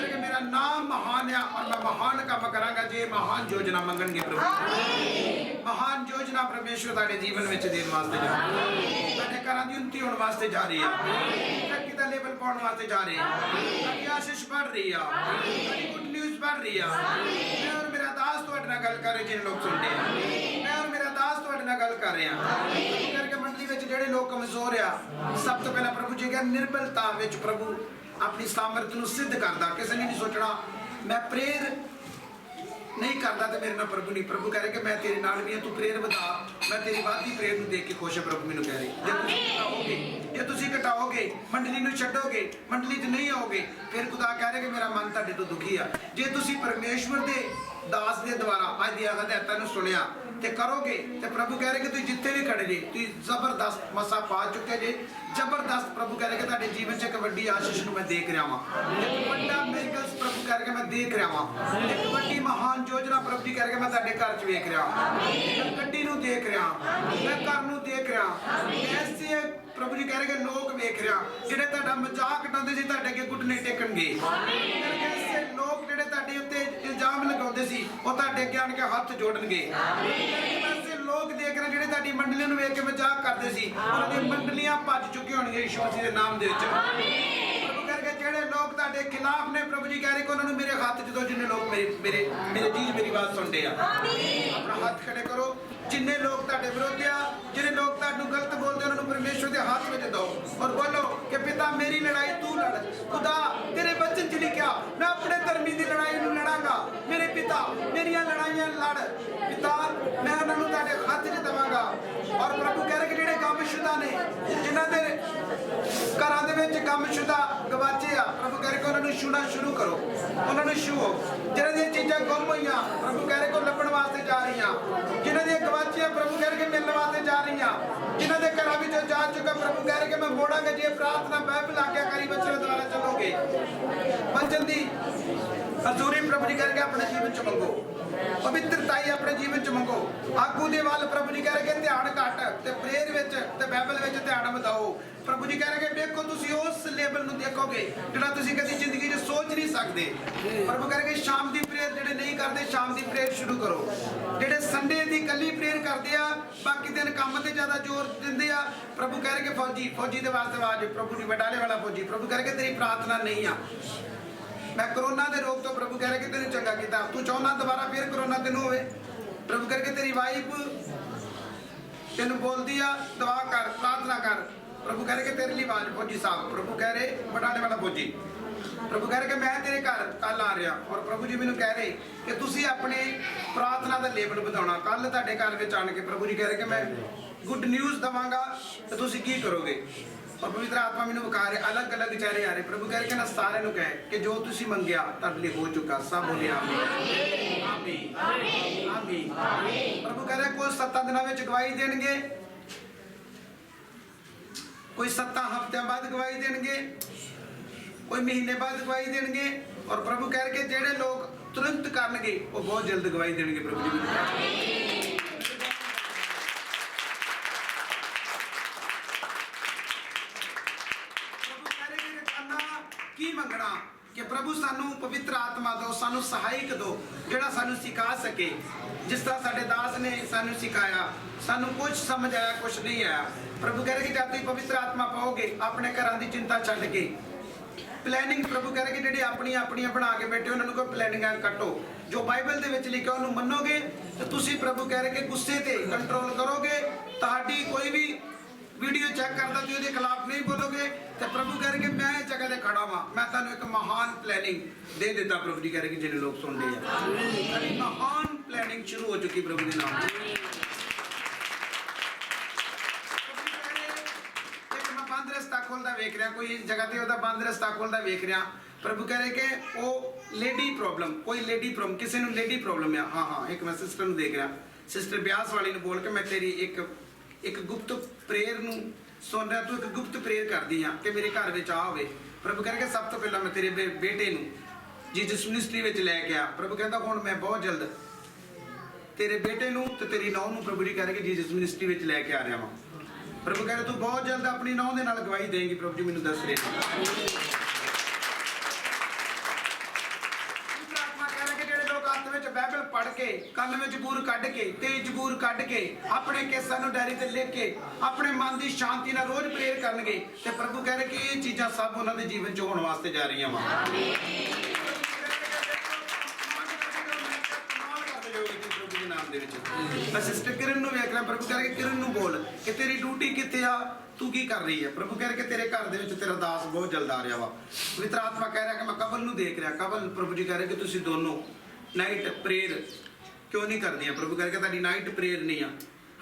ਕਿ ਮੇਰਾ ਨਾਮ ਮਹਾਨ ਆ ਔਰ ਮੈਂ ਮਹਾਨ ਕੰਮ ਕਰਾਂਗਾ ਜੇ ਮਹਾਨ ਯੋਜਨਾ ਮੰਗਣਗੇ ਪ੍ਰਭੂ ਮਹਾਨ ਯੋਜਨਾ ਪਰਮੇਸ਼ਵਰ ਤੁਹਾਡੇ ਜੀਵਨ ਵਿੱਚ ਦੇਣ ਵਾਸਤੇ ਜਾ ਰਿਹਾ ਤੁਹਾਡੇ ਘਰਾਂ ਦੀ ਉન્નਤੀ ਹੋਣ ਵਾਸਤੇ ਜਾ ਰਹੀ ਆ ਤਰੱਕੀ ਦਾ ਲੈਵਲ ਪਾਉਣ ਵਾਸਤੇ ਜਾ ਰਹੇ ਆ ਤੁਹਾਡੀ ਆਸ਼ੀਸ਼ बढ़ रही है ਤੁਹਾਡੀ ਗੁੱਡ ਨਿਊਜ਼ बढ़ रही है मैं और मेरा दास ਤੁਹਾਡੇ ਨਾਲ ਗੱਲ ਕਰ ਰਹੇ ਜਿਹਨੇ ਲੋਕ ਸੁਣਦੇ ਆ ਮੈਂ और मेरा दास ਤੁਹਾਡੇ ਨਾਲ ਗੱਲ ਕਰ ਰਹੇ ਆ ਕਰਕੇ ਮੰਡਲੀ ਵਿੱਚ ਜਿਹੜੇ ਲੋਕ ਕਮਜ਼ੋਰ ਆ ਸਭ ਤੋਂ ਪਹਿਲਾਂ ਪ੍ਰਭੂ ਜੀ ਕਹਿੰਦੇ ਨਿਰਬਲਤਾ ਵਿੱਚ ਪ੍ਰਭੂ ਆਪਣੀ ਸਾਮਰਥ ਨੂੰ ਸਿੱਧ ਕਰਦਾ ਕਿਸੇ ਨੇ ਨਹੀਂ ਸੋਚਣਾ ਮੈਂ ਪ੍ਰੇਰ नहीं करता तो मेरे नाल प्रभु नहीं प्रभु कह रहे कि मैं तेरे नाल भी हां तू प्रेयर वधा मैं तेरी वादी प्रेयर नूं देख के खुश है प्रभु मैनूं कह रहे जे तुसीं घटाओगे मंडली नूं छड्डोगे मंडली च नहीं आओगे फिर खुदा कह रहे कि मेरा मन तुहाडे तो दुखी आ जे तुसीं परमेश्वर दे दास दे द्वारा अज दी हदायतां नूं सुनिया ते करोगे ते प्रभु कह रहे कि तुसीं जिथे भी खड़े जे तुसीं जबरदस्त मसा पा चुके जे जबरदस्त प्रभु कह रहे कि तुहाडे जीवन च एक वड्डी आशीष नूं मैं देख रहा वां एक वड्डा मिरेकल्स प्रभु कह रहे कि मैं देख रहा वां एक वड्डी महान योजना प्रभु जी ਕਹਿ ਰਿਹਾ ਮੈਂ ਤੁਹਾਡੇ ਘਰ 'ਚ ਵੇਖ ਰਿਹਾ, ਮੈਂ ਗੱਡੀ ਨੂੰ ਦੇਖ ਰਿਹਾ, ਮੈਂ ਘਰ ਨੂੰ ਦੇਖ ਰਿਹਾ, ਐਸੇ ਪ੍ਰਭੂ ਜੀ ਕਹਿ ਰਹੇ ਕਿ ਲੋਕ ਵੇਖ ਰਿਹਾ ਜਿਹੜੇ ਤੁਹਾਡਾ ਮਜ਼ਾਕ ਉਡਾਉਂਦੇ ਸੀ ਤੁਹਾਡੇ ਅੱਗੇ ਘੁਟਨੇ ਟੇਕਣਗੇ। ਐਸੇ ਲੋਕ ਜਿਹੜੇ ਤੁਹਾਡੇ ਉੱਤੇ ਇਲਜ਼ਾਮ ਲਗਾਉਂਦੇ ਸੀ ਉਹ ਤੁਹਾਡੇ ਅੱਗੇ ਆਣ ਕੇ ਹੱਥ ਜੋੜਨਗੇ। ਐਸੇ ਲੋਕ ਦੇਖ ਰਹੇ ਜਿਹੜੇ ਤੁਹਾਡੀ ਮੰਡਲੀ ਨੂੰ ਵੇਖ ਕੇ ਮਜ਼ਾਕ ਕਰਦੇ ਸੀ ਉਹਨਾਂ ਦੀਆਂ ਮੰਡਲੀਆਂ ਭੱਜ ਚੁੱਕੀਆਂ ਹੋਣਗੀਆਂ ਯਿਸੂ ਮਸੀਹ ਦੇ ਨਾਮ ਦੇ ਵਿੱਚ। ਪ੍ਰਭੂ ਕਰਕੇ ਜਿਹੜੇ ਲੋਕ ਤੁਹਾਡੇ ਖਿਲਾਫ ਨੇ ਪ੍ਰਭੂ ਜੀ ਕਹਿ ਰਹੇ ਕਿ ਉਹਨਾਂ ਨੂੰ ਮੇਰੇ ਹੱਥ 'ਚ ਦਿਓ। ਜਿੰਨੇ ਲੋਕ ਮੇਰੇ ਜੀਜ ਮੇਰੀ ਬਾਤ ਸੁਣਦੇ ਆ ਆਪਣਾ ਹੱਥ ਖੜੇ ਕਰੋ। ਜਿੰਨੇ ਲੋਕ ਤੁਹਾਡੇ ਵਿਰੋਧ ਆ, ਜਿਹੜੇ ਲੋਕ ਤੁਹਾਨੂੰ ਗਲਤ ਬੋਲਦੇ ਉਹਨਾਂ ਨੂੰ ਪਰਮੇਸ਼ਵਰ ਦੇ ਹੱਥ ਵਿੱਚ ਦਿਓ ਔਰ ਬੋਲੋ ਕਿ ਪਿਤਾ ਮੇਰੀ ਲੜਾਈ ਤੂੰ ਲੜ। ਖੁਦਾ ਤੇਰੇ ਬਚਨ 'ਚ ਲਿਖਿਆ ਮੈਂ ਆਪਣੇ ਧਰਮੀ ਦੀ ਲੜਾਈ ਨੂੰ ਲੜਾਂਗਾ। ਮੇਰੇ ਪਿਤਾ ਮੇਰੀਆਂ ਲੜਾਈਆਂ ਲੜ। ਪਿਤਾ ਮੈਂ ਉਹਨਾਂ ਨੂੰ ਤੁਹਾਡੇ ਹੱਥ 'ਚ ਦੇਵਾਂਗਾ। ਔਰ ਪ੍ਰਭੂ ਕਹਿ ਰਹੇ ਕਿ ਜਿਹੜੇ ਗਮਸ਼ੁਦਾ ਨੇ ਜਿਨ੍ਹਾਂ ਦੇ ਘਰਾਂ ਦੇ ਵਿੱਚ ਗਮਸ਼ੁਦਾ ਗਵਾਚੇ ਆ ਪ੍ਰਭੂ ਕਹਿ ਰਹੇ ਕਿ ਉਹਨਾਂ ਨੂੰ ਛੂਣਾ ਸ਼ੁਰੂ ਕਰੋ, ਉਹਨਾਂ ਨੂੰ ਛੂਓ। ਜਿਹਨਾਂ ਦੀਆਂ ਚੀਜ਼ਾਂ ਗੁੰਮ ਹੋਈਆਂ ਪ੍ਰਭੂ ਕਹਿ ਰਹੇ ਕਿ ਉਹ ਲੱਭਣ ਵਾਸਤੇ ਜਾ ਰਹੀਆਂ। ਜਿਨ੍ਹਾਂ ਦੀਆਂ ਗਵਾਚੀਆਂ ਪ੍ਰਭੂ ਕਹਿ ਰਹੇ ਕਿ ਮਿਲਣ ਵਾਸਤੇ ਜਾ ਰਹੀਆਂ। ਜਿਨ੍ਹਾਂ ਦੇ ਘਰਾਂ ਵਿੱਚੋਂ ਜਾ ਚੁੱਕਾ ਪ੍ਰਭੂ ਕਹਿ ਰਹੇ ਕਿ ਮੈਂ ਮੋੜਾਂਗਾ। ਜੇ ਪ੍ਰਾਰਥਨਾ ਬਾਈਬਲ ਆਗਿਆਕਾਰੀ ਬੱਚਿਆਂ ਦੁਆਰਾ ਚੱਲੋਗੇ ਬਚਨ ਦੀ ਹਜ਼ੂਰੀ ਪ੍ਰਭੂ ਜੀ ਕਰਕੇ ਆਪਣੇ ਜੀਵਨ 'ਚ ਮੰਗੋ। ਪਵਿੱਤਰਤਾਈ ਆਪਣੇ ਜੀਵਨ 'ਚ ਮੰਗੋ। ਆਗੂ ਦੇ ਵੱਲ ਪ੍ਰਭੂ ਜੀ ਕਹਿ ਰਹੇ ਕਿ ਧਿਆਨ ਘੱਟ ਤੇ ਪ੍ਰੇਰ ਵਿੱਚ ਤੇ ਬਾਈਬਲ ਵਿੱਚ ਧਿਆਨ ਵਧਾਓ। ਪ੍ਰਭੂ ਜੀ ਕਹਿ ਰਹੇ ਕਿ ਵੇਖੋ ਤੁਸੀਂ ਉਸ ਲੈਵਲ ਨੂੰ ਦੇਖੋਗੇ ਜਿਹੜਾ ਤੁਸੀਂ ਕਦੀ ਜ਼ਿੰਦਗੀ 'ਚ ਸੋਚ ਨਹੀਂ ਸਕਦੇ। ਪ੍ਰਭੂ ਕਹਿ ਰਹੇ ਕਿ ਸ਼ਾਮ ਦੀ ਪ੍ਰੇਰ ਜਿਹੜੇ ਨਹੀਂ ਕਰਦੇ ਸ਼ਾਮ ਦੀ ਪ੍ਰੇਰ ਸ਼ੁਰੂ ਕਰੋ। ਜਿਹੜੇ ਸੰਡੇ ਦੀ ਕੱਲੀ ਪ੍ਰੇਰ ਕਰਦੇ ਆ ਬਾਕੀ ਦਿਨ ਕੰਮ ਤੇ ਜ਼ਿਆਦਾ ਜ਼ੋਰ ਦਿੰਦੇ ਆ ਪ੍ਰਭੂ ਕਹਿ ਰਹੇ ਕਿ ਫੌਜੀ ਦੇ ਵਾਸਤੇ ਆਵਾਜ਼ ਪ੍ਰਭੂ ਜੀ ਬਟਾਲੇ ਵਾਲਾ ਫੌਜੀ ਪ੍ਰਭੂ ਕਹਿ ਰਹੇ ਕਿ ਤੇਰੀ ਪ੍ਰਾਰਥਨਾ ਨਹੀਂ ਆ। ਮੈਂ ਕਰੋਨਾ ਦੇ ਰੋਗ ਤੋਂ ਪ੍ਰਭੂ ਕਹਿ ਰਿਹਾ ਕਿ ਤੈਨੂੰ ਚੰਗਾ ਕੀਤਾ। ਤੂੰ ਚਾਹੁੰਦਾ ਦੁਬਾਰਾ ਫਿਰ ਕਰੋਨਾ ਤੈਨੂੰ ਹੋਵੇ। ਪ੍ਰਭੂ ਕਰਕੇ ਤੇਰੀ ਵਾਈਫ ਤੈਨੂੰ ਬੋਲਦੀ ਆ ਦੁਆ ਕਰ ਪ੍ਰਾਰਥਨਾ ਕਰ। ਪ੍ਰਭੂ ਕਹਿ ਰਹੇ ਕਿ ਤੇਰੇ ਲਈ ਆਵਾਜ਼ ਫੌਜੀ ਸਾਹਿਬ ਪ੍ਰਭੂ ਕਹਿ ਰਹੇ ਬਟਾਲੇ ਵਾਲਾ ਫੌਜੀ ਪ੍ਰਭੂ ਕਹਿ ਰਹੇ ਕਿ ਮੈਂ ਤੇਰੇ ਘਰ ਕੱਲ ਆ ਰਿਹਾ। ਔਰ ਪ੍ਰਭੂ ਜੀ ਮੈਨੂੰ ਕਹਿ ਰਹੇ ਕਿ ਤੁਸੀਂ ਆਪਣੇ ਪ੍ਰਾਰਥਨਾ ਦਾ ਲੈਵਲ ਵਧਾਉਣਾ। ਕੱਲ ਤੁਹਾਡੇ ਘਰ ਵਿੱਚ ਆਣ ਕੇ ਪ੍ਰਭੂ ਜੀ ਕਹਿ ਰਹੇ ਕਿ ਮੈਂ ਗੁੱਡ ਨਿਊਜ਼ ਦਵਾਂਗਾ ਤੇ ਤੁਸੀਂ ਕੀ ਕਰੋਗੇ। ਔਰ ਪਵਿੱਤਰ ਆਤਮਾ ਮੈਨੂੰ ਵਿਖਾ ਰਹੇ ਅਲੱਗ-ਅਲੱਗ ਚਿਹਰੇ ਆ ਰਹੇ। ਪ੍ਰਭੂ ਕਹਿ ਰਹੇ ਕਿ ਨਾ ਸਾਰਿਆਂ ਨੂੰ ਕਹੇ ਕਿ ਜੋ ਤੁਸੀਂ ਮੰਗਿਆ ਤੁਹਾਡੇ ਲਈ ਹੋ ਚੁੱਕਾ। ਸਭ ਬੋਲੇ ਆਮੀਨ ਆਮੀਨ ਆਮੀਨ। ਪ੍ਰਭੂ ਕਹਿ ਰਹੇ ਕੋਈ 7 ਦਿਨਾਂ ਵਿੱਚ ਗਵਾਹੀ ਦੇਣਗੇ, ਕੋਈ 7 ਹਫ਼ਤਿਆਂ ਬਾਅਦ ਗਵਾਹੀ ਦੇਣਗੇ, ਕੋਈ ਮਹੀਨੇ ਬਾਅਦ ਗਵਾਹੀ ਦੇਣਗੇ। ਔਰ ਪ੍ਰਭੂ ਕਹਿ ਰਹੇ ਕਿ ਜਿਹੜੇ ਲੋਕ ਤੁਰੰਤ ਕਰਨਗੇ ਉਹ ਬਹੁਤ ਜਲਦ ਗਵਾਹੀ ਦੇਣਗੇ। ਪ੍ਰਭੂ ਜੀ ਕੀ ਮੰਗਣਾ ਕਿ ਪ੍ਰਭੂ ਸਾਨੂੰ ਪਵਿੱਤਰ ਆਤਮਾ ਦਿਓ, ਸਾਨੂੰ ਸਹਾਇਕ ਦਿਓ ਜਿਹੜਾ ਸਾਨੂੰ ਸਿਖਾ ਸਕੇ। ਜਿਸ ਤਰ੍ਹਾਂ ਸਾਡੇ ਦਾਸ ਨੇ ਸਾਨੂੰ ਸਿਖਾਇਆ ਸਾਨੂੰ ਕੁਝ ਸਮਝ ਆਇਆ ਕੁਝ ਨਹੀਂ ਆਇਆ। ਪ੍ਰਭੂ ਕਹਿ ਰਹੇ ਕਿ ਜਦ ਤੁਸੀਂ ਪਵਿੱਤਰ ਆਤਮਾ ਪਾਓਗੇ ਆਪਣੇ ਘਰਾਂ ਦੀ ਚਿੰਤਾ ਛੱਡ ਕੇ ਪਲੈਨਿੰਗ ਪ੍ਰਭੂ ਕਹਿ ਰਹੇ ਕਿ ਜਿਹੜੇ ਆਪਣੀਆਂ ਬਣਾ ਕੇ ਬੈਠੇ ਉਹਨਾਂ ਨੂੰ ਕੋਈ ਪਲੈਨਿੰਗਾਂ ਕੱਟੋ। ਜੋ ਬਾਈਬਲ ਦੇ ਵਿੱਚ ਲਿਖਿਆ ਉਹਨੂੰ ਮੰਨੋਗੇ ਤੇ ਤੁਸੀਂ ਪ੍ਰਭੂ ਕਹਿ ਰਹੇ ਕਿ ਗੁੱਸੇ ਤੇ ਕੰਟਰੋਲ ਕਰੋਗੇ। ਤੁਹਾਡੀ ਕੋਈ ਵੀ ਵੀਡੀਓ ਚੈੱਕ ਕਰਦਾ ਤੁਸੀਂ ਉਹਦੇ ਖਿਲਾਫ ਨਹੀਂ ਬੋਲੋਗੇ ਤੇ ਪ੍ਰਭੂ ਕਹਿ ਰਹੇ ਕਿ ਮੈਂ ਇਸ ਜਗ੍ਹਾ ਤੇ ਖੜਾ ਵਾਂ। ਮੈਂ ਤੁਹਾਨੂੰ ਇੱਕ ਮਹਾਨ ਪਲੈਨਿੰਗ ਦੇ ਦਿੱਤਾ। ਪ੍ਰਭੂ ਜੀ ਕਹਿ ਰਹੇ ਕਿ ਜਿਹੜੇ ਲੋਕ ਸੁਣਦੇ ਆ ਮਹਾਨ ਪਲੈਨਿੰਗ ਸ਼ੁਰੂ ਹੋ ਚੁੱਕੀ ਪ੍ਰਭੂ ਦੇ ਨਾਮ ਤੇ। ਇੱਕ ਮੈਂ ਬੰਦ ਰਸਤਾ ਖੋਲਦਾ ਵੇਖ ਰਿਹਾ, ਕੋਈ ਜਗ੍ਹਾ ਤੇ ਉਹਦਾ ਬੰਦ ਰਸਤਾ ਖੋਲਦਾ ਵੇਖ ਰਿਹਾ। ਪ੍ਰਭੂ ਕਹਿ ਰਹੇ ਕਿ ਉਹ ਲੇਡੀ ਪ੍ਰੋਬਲਮ ਕੋਈ ਲੇਡੀ ਪ੍ਰੋਬਲਮ ਕਿਸੇ ਨੂੰ ਲੇਡੀ ਪ੍ਰੋਬਲਮ ਆ। ਹਾਂ ਇੱਕ ਮੈਂ ਸਿਸਟਰ ਨੂੰ ਦੇਖ ਰਿਹਾ, ਸਿਸਟਰ ਬਿਆਸ ਵਾਲੀ ਨੂੰ ਬੋਲ ਕੇ ਮੈਂ ਤੇਰੀ ਇੱਕ ਗੁਪਤ ਪ੍ਰੇਅਰ ਨੂੰ ਸੁਣ ਰਿਹਾ। ਤੂੰ ਇੱਕ ਗੁਪਤ ਪ੍ਰੇਅਰ ਕਰਦੀ ਆ ਕਿ ਮੇਰੇ ਘਰ ਵਿੱਚ ਆ ਹੋਵੇ। ਪ੍ਰਭੂ ਕਹਿੰਦਾ ਸਭ ਤੋਂ ਪਹਿਲਾਂ ਮੈਂ ਤੇਰੇ ਬੇਟੇ ਨੂੰ ਜੀਸਸ ਮਿਨਿਸਟਰੀ ਵਿੱਚ ਲੈ ਕੇ ਆ। ਪ੍ਰਭੂ ਕਹਿੰਦਾ ਹੁਣ ਮੈਂ ਬਹੁਤ ਜਲਦ ਤੇਰੇ ਬੇਟੇ ਨੂੰ ਤੇ ਤੇਰੀ ਨੌਂ ਨੂੰ ਪ੍ਰਭੂ ਜੀ ਕਹਿ ਰਹੇ ਕਿ ਜੀਸਸ ਮਿਨਿਸਟਰੀ ਵਿੱਚ ਲੈ ਕੇ ਆ ਰਿਹਾ ਵਾਂ। ਪ੍ਰਭੂ ਕਹਿੰਦਾ ਤੂੰ ਬਹੁਤ ਜਲਦ ਆਪਣੀ ਨੌਂ ਦੇ ਨਾਲ ਗਵਾਹੀ ਦੇਂਗੀ। ਪ੍ਰਭੂ ਜੀ ਮੈਨੂੰ ਦੱਸ ਰਹੇ ਬਾਈਬਲ ਪੜ੍ਹ ਕੇ ਕੰਨ ਵਿੱਚ ਗੂਰ ਕੱਢ ਕੇ ਤੇਜ ਗੂਰ ਕੱਢ ਕੇ ਆਪਣੇ ਕੇਸਾਂ ਨੂੰ ਡਾਇਰੀ ਤੇ ਲਿਖ ਕੇ ਆਪਣੇ ਮਨ ਦੀ ਸ਼ਾਂਤੀ ਨਾਲ ਰੋਜ਼ ਪ੍ਰੇਅਰ ਕਰਨਗੇ ਤੇ ਪ੍ਰਭੂ ਕਹਿ ਰਹੇ ਕਿ ਇਹ ਚੀਜ਼ਾਂ ਸਭ ਉਹਨਾਂ ਦੇ ਜੀਵਨ 'ਚ ਹੋਣ ਵਾਸਤੇ ਜਾ ਰਹੀਆਂ ਵਾ। ਮੈਂ ਸਿਸਟਰ ਕਿਰਨ ਨੂੰ ਵੇਖ ਰਿਹਾ। ਪ੍ਰਭੂ ਕਹਿ ਰਹੇ ਕਿਰਨ ਨੂੰ ਬੋਲ ਕਿ ਤੇਰੀ ਡਿਊਟੀ ਕਿੱਥੇ ਆ, ਤੂੰ ਕੀ ਕਰ ਰਹੀ ਹੈ। ਪ੍ਰਭੂ ਕਹਿ ਰਹੇ ਕਿ ਤੇਰੇ ਘਰ ਦੇ ਵਿੱਚ ਤੇਰਾ ਦਾਸ ਬਹੁਤ ਜਲਦ ਆ ਰਿਹਾ ਵਾ। ਪਵਿੱਤਰ ਆਤਮਾ ਕਹਿ ਰਿਹਾ ਕਿ ਮੈਂ ਕਬਲ ਨੂੰ ਦੇਖ ਰਿਹਾ। ਕਬਲ ਪ੍ਰਭੂ ਜੀ ਕਹਿ ਰਹੇ ਕਿ ਤੁਸੀਂ ਦੋਨੋਂ ਨਾਈਟ ਪ੍ਰੇਅਰ ਕਿਉਂ ਨਹੀਂ ਕਰਦੀਆਂ। ਪ੍ਰਭੂ ਕਹਿ ਰਿਹਾ ਤੁਹਾਡੀ ਨਾਈਟ ਪ੍ਰੇਅਰ ਨਹੀਂ ਆ।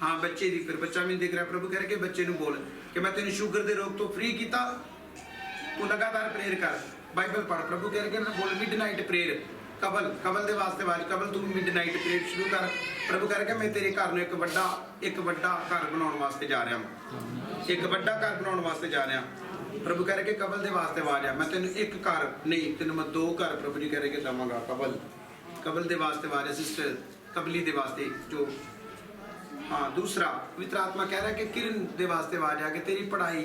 ਹਾਂ ਬੱਚੇ ਦੀ ਫਿਰ ਬੱਚਾ ਵੀ ਦੇਖ ਰਿਹਾ। ਪ੍ਰਭੂ ਕਹਿ ਰਿਹਾ ਕਿ ਬੱਚੇ ਨੂੰ ਬੋਲ ਕਿ ਮੈਂ ਤੈਨੂੰ ਸ਼ੂਗਰ ਦੇ ਰੋਗ ਤੋਂ ਫ੍ਰੀ ਕੀਤਾ, ਤੂੰ ਲਗਾਤਾਰ ਪ੍ਰੇਅਰ ਕਰ, ਬਾਈਬਲ ਪੜ੍ਹ। ਪ੍ਰਭੂ ਕਹਿ ਰਿਹਾ ਕਿ ਬੋਲ ਮਿਡ ਨਾਈਟ ਪ੍ਰੇਅਰ। ਕਬਲ ਦੇ ਵਾਸਤੇ ਆਵਾਜ਼ ਕਬਲ ਤੂੰ ਮਿਡ ਨਾਈਟ ਪ੍ਰੇਅਰ ਸ਼ੁਰੂ ਕਰ। ਪ੍ਰਭੂ ਕਹਿ ਰਿਹਾ ਕਿ ਮੈਂ ਤੇਰੇ ਘਰ ਨੂੰ ਇੱਕ ਵੱਡਾ ਘਰ ਬਣਾਉਣ ਵਾਸਤੇ ਜਾ ਰਿਹਾ ਹਾਂ। ਇੱਕ ਵੱਡਾ ਘਰ ਬਣਾਉਣ ਵਾਸਤੇ ਜਾ ਰਿਹਾ। ਪ੍ਰਭੂ ਕਹਿ ਰਿਹਾ ਕਿ ਕਬਲ ਦੇ ਵਾਸਤੇ ਆਵਾਜ਼ ਆ। ਮੈਂ ਤੈਨੂੰ ਇੱਕ ਘਰ ਨਹੀਂ ਤੈਨੂੰ ਮੈਂ 2 ਘਰ ਪ੍ਰਭੂ ਜੀ ਕਹਿ ਰਹੇ ਕਿ ਦਵਾਂਗਾ। ਕਬਲ ਦੇ ਵਾਸਤੇ ਆਵਾਜ਼ ਹੈ। ਸਿਸਟਰ कबली दे वास्ते जो हाँ दूसरा पवित्र आत्मा कह रहा है कि किरण दे वास्ते आवाज आ कि तेरी पढ़ाई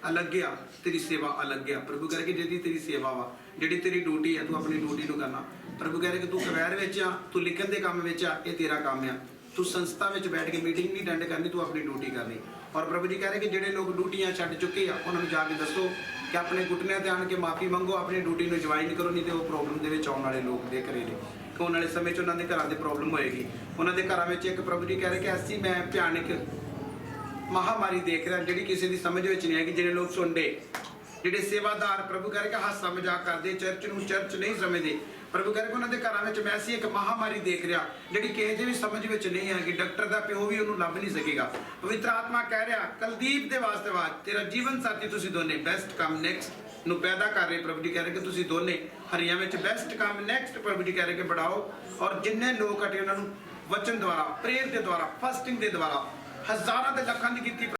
अलग गया, तेरी सेवा अलग गया। प्रभु कह रहा कि जेदी तेरी सेवा वा, जेडी तेरी ड्यूटी है, तू अपनी ड्यूटी नु करना। प्रभु कह रहा कि तू कवैर विच आ, तू लिखण दे काम विच आ, ये तेरा काम है। तू संस्था विच बैठ के मीटिंग नहीं अटेंड करनी, तू अपनी ड्यूटी करनी। और प्रभु जी कह रहे कि जेडे लोग ड्यूटियां छड्ड चुके आ उन्होंने जाके दसो कि अपने घुटने ते आण के माफी मंगो, अपनी ड्यूटी नु ज्वाइन करो, नहीं तो वो प्रॉब्लम दे विच आउण वाले लोग देख रहे ने कि आउण वाले समय च उन्हां दे घरां दे प्रॉब्लम होएगी। उन्हां दे घरां विच एक प्रभु जी कह रहे कि ऐसी मैं भयानक महामारी देख रहा जिहड़ी किसी दी समझ विच नहीं आएगी। जिहड़े लोग सुणदे, जिहड़े सेवादार प्रभु कह रहे कि हासा मजाक करदे, चर्च नूं चर्च नहीं समझदे, प्रभु कह रहे कि उन्हां दे घरां विच मैं ऐसी एक महामारी देख रहा जिहड़ी किसी दे भी समझ विच नहीं आएगी। डॉक्टर दा पिओ भी उहनूं लभ नहीं सकेगा। पवित्र आत्मा कह रहा कुलदीप दे वास्ते आवाज, तेरा जीवन साथी तुसीं दोने बेस्ट कम नेक्स्ट नूं पैदा कर रहे। प्रभु जी कह रहे कि तुसीं दोने हरियां विच बेस्ट कम नेक्स्ट प्रभु जी कह रहे कि बढ़ाओ। और जिन्ने लोग हटे उन्हां नूं वचन द्वारा, प्रेयर दे द्वारा, फास्टिंग दे द्वारा हज़ारां ते लखां दी गिनती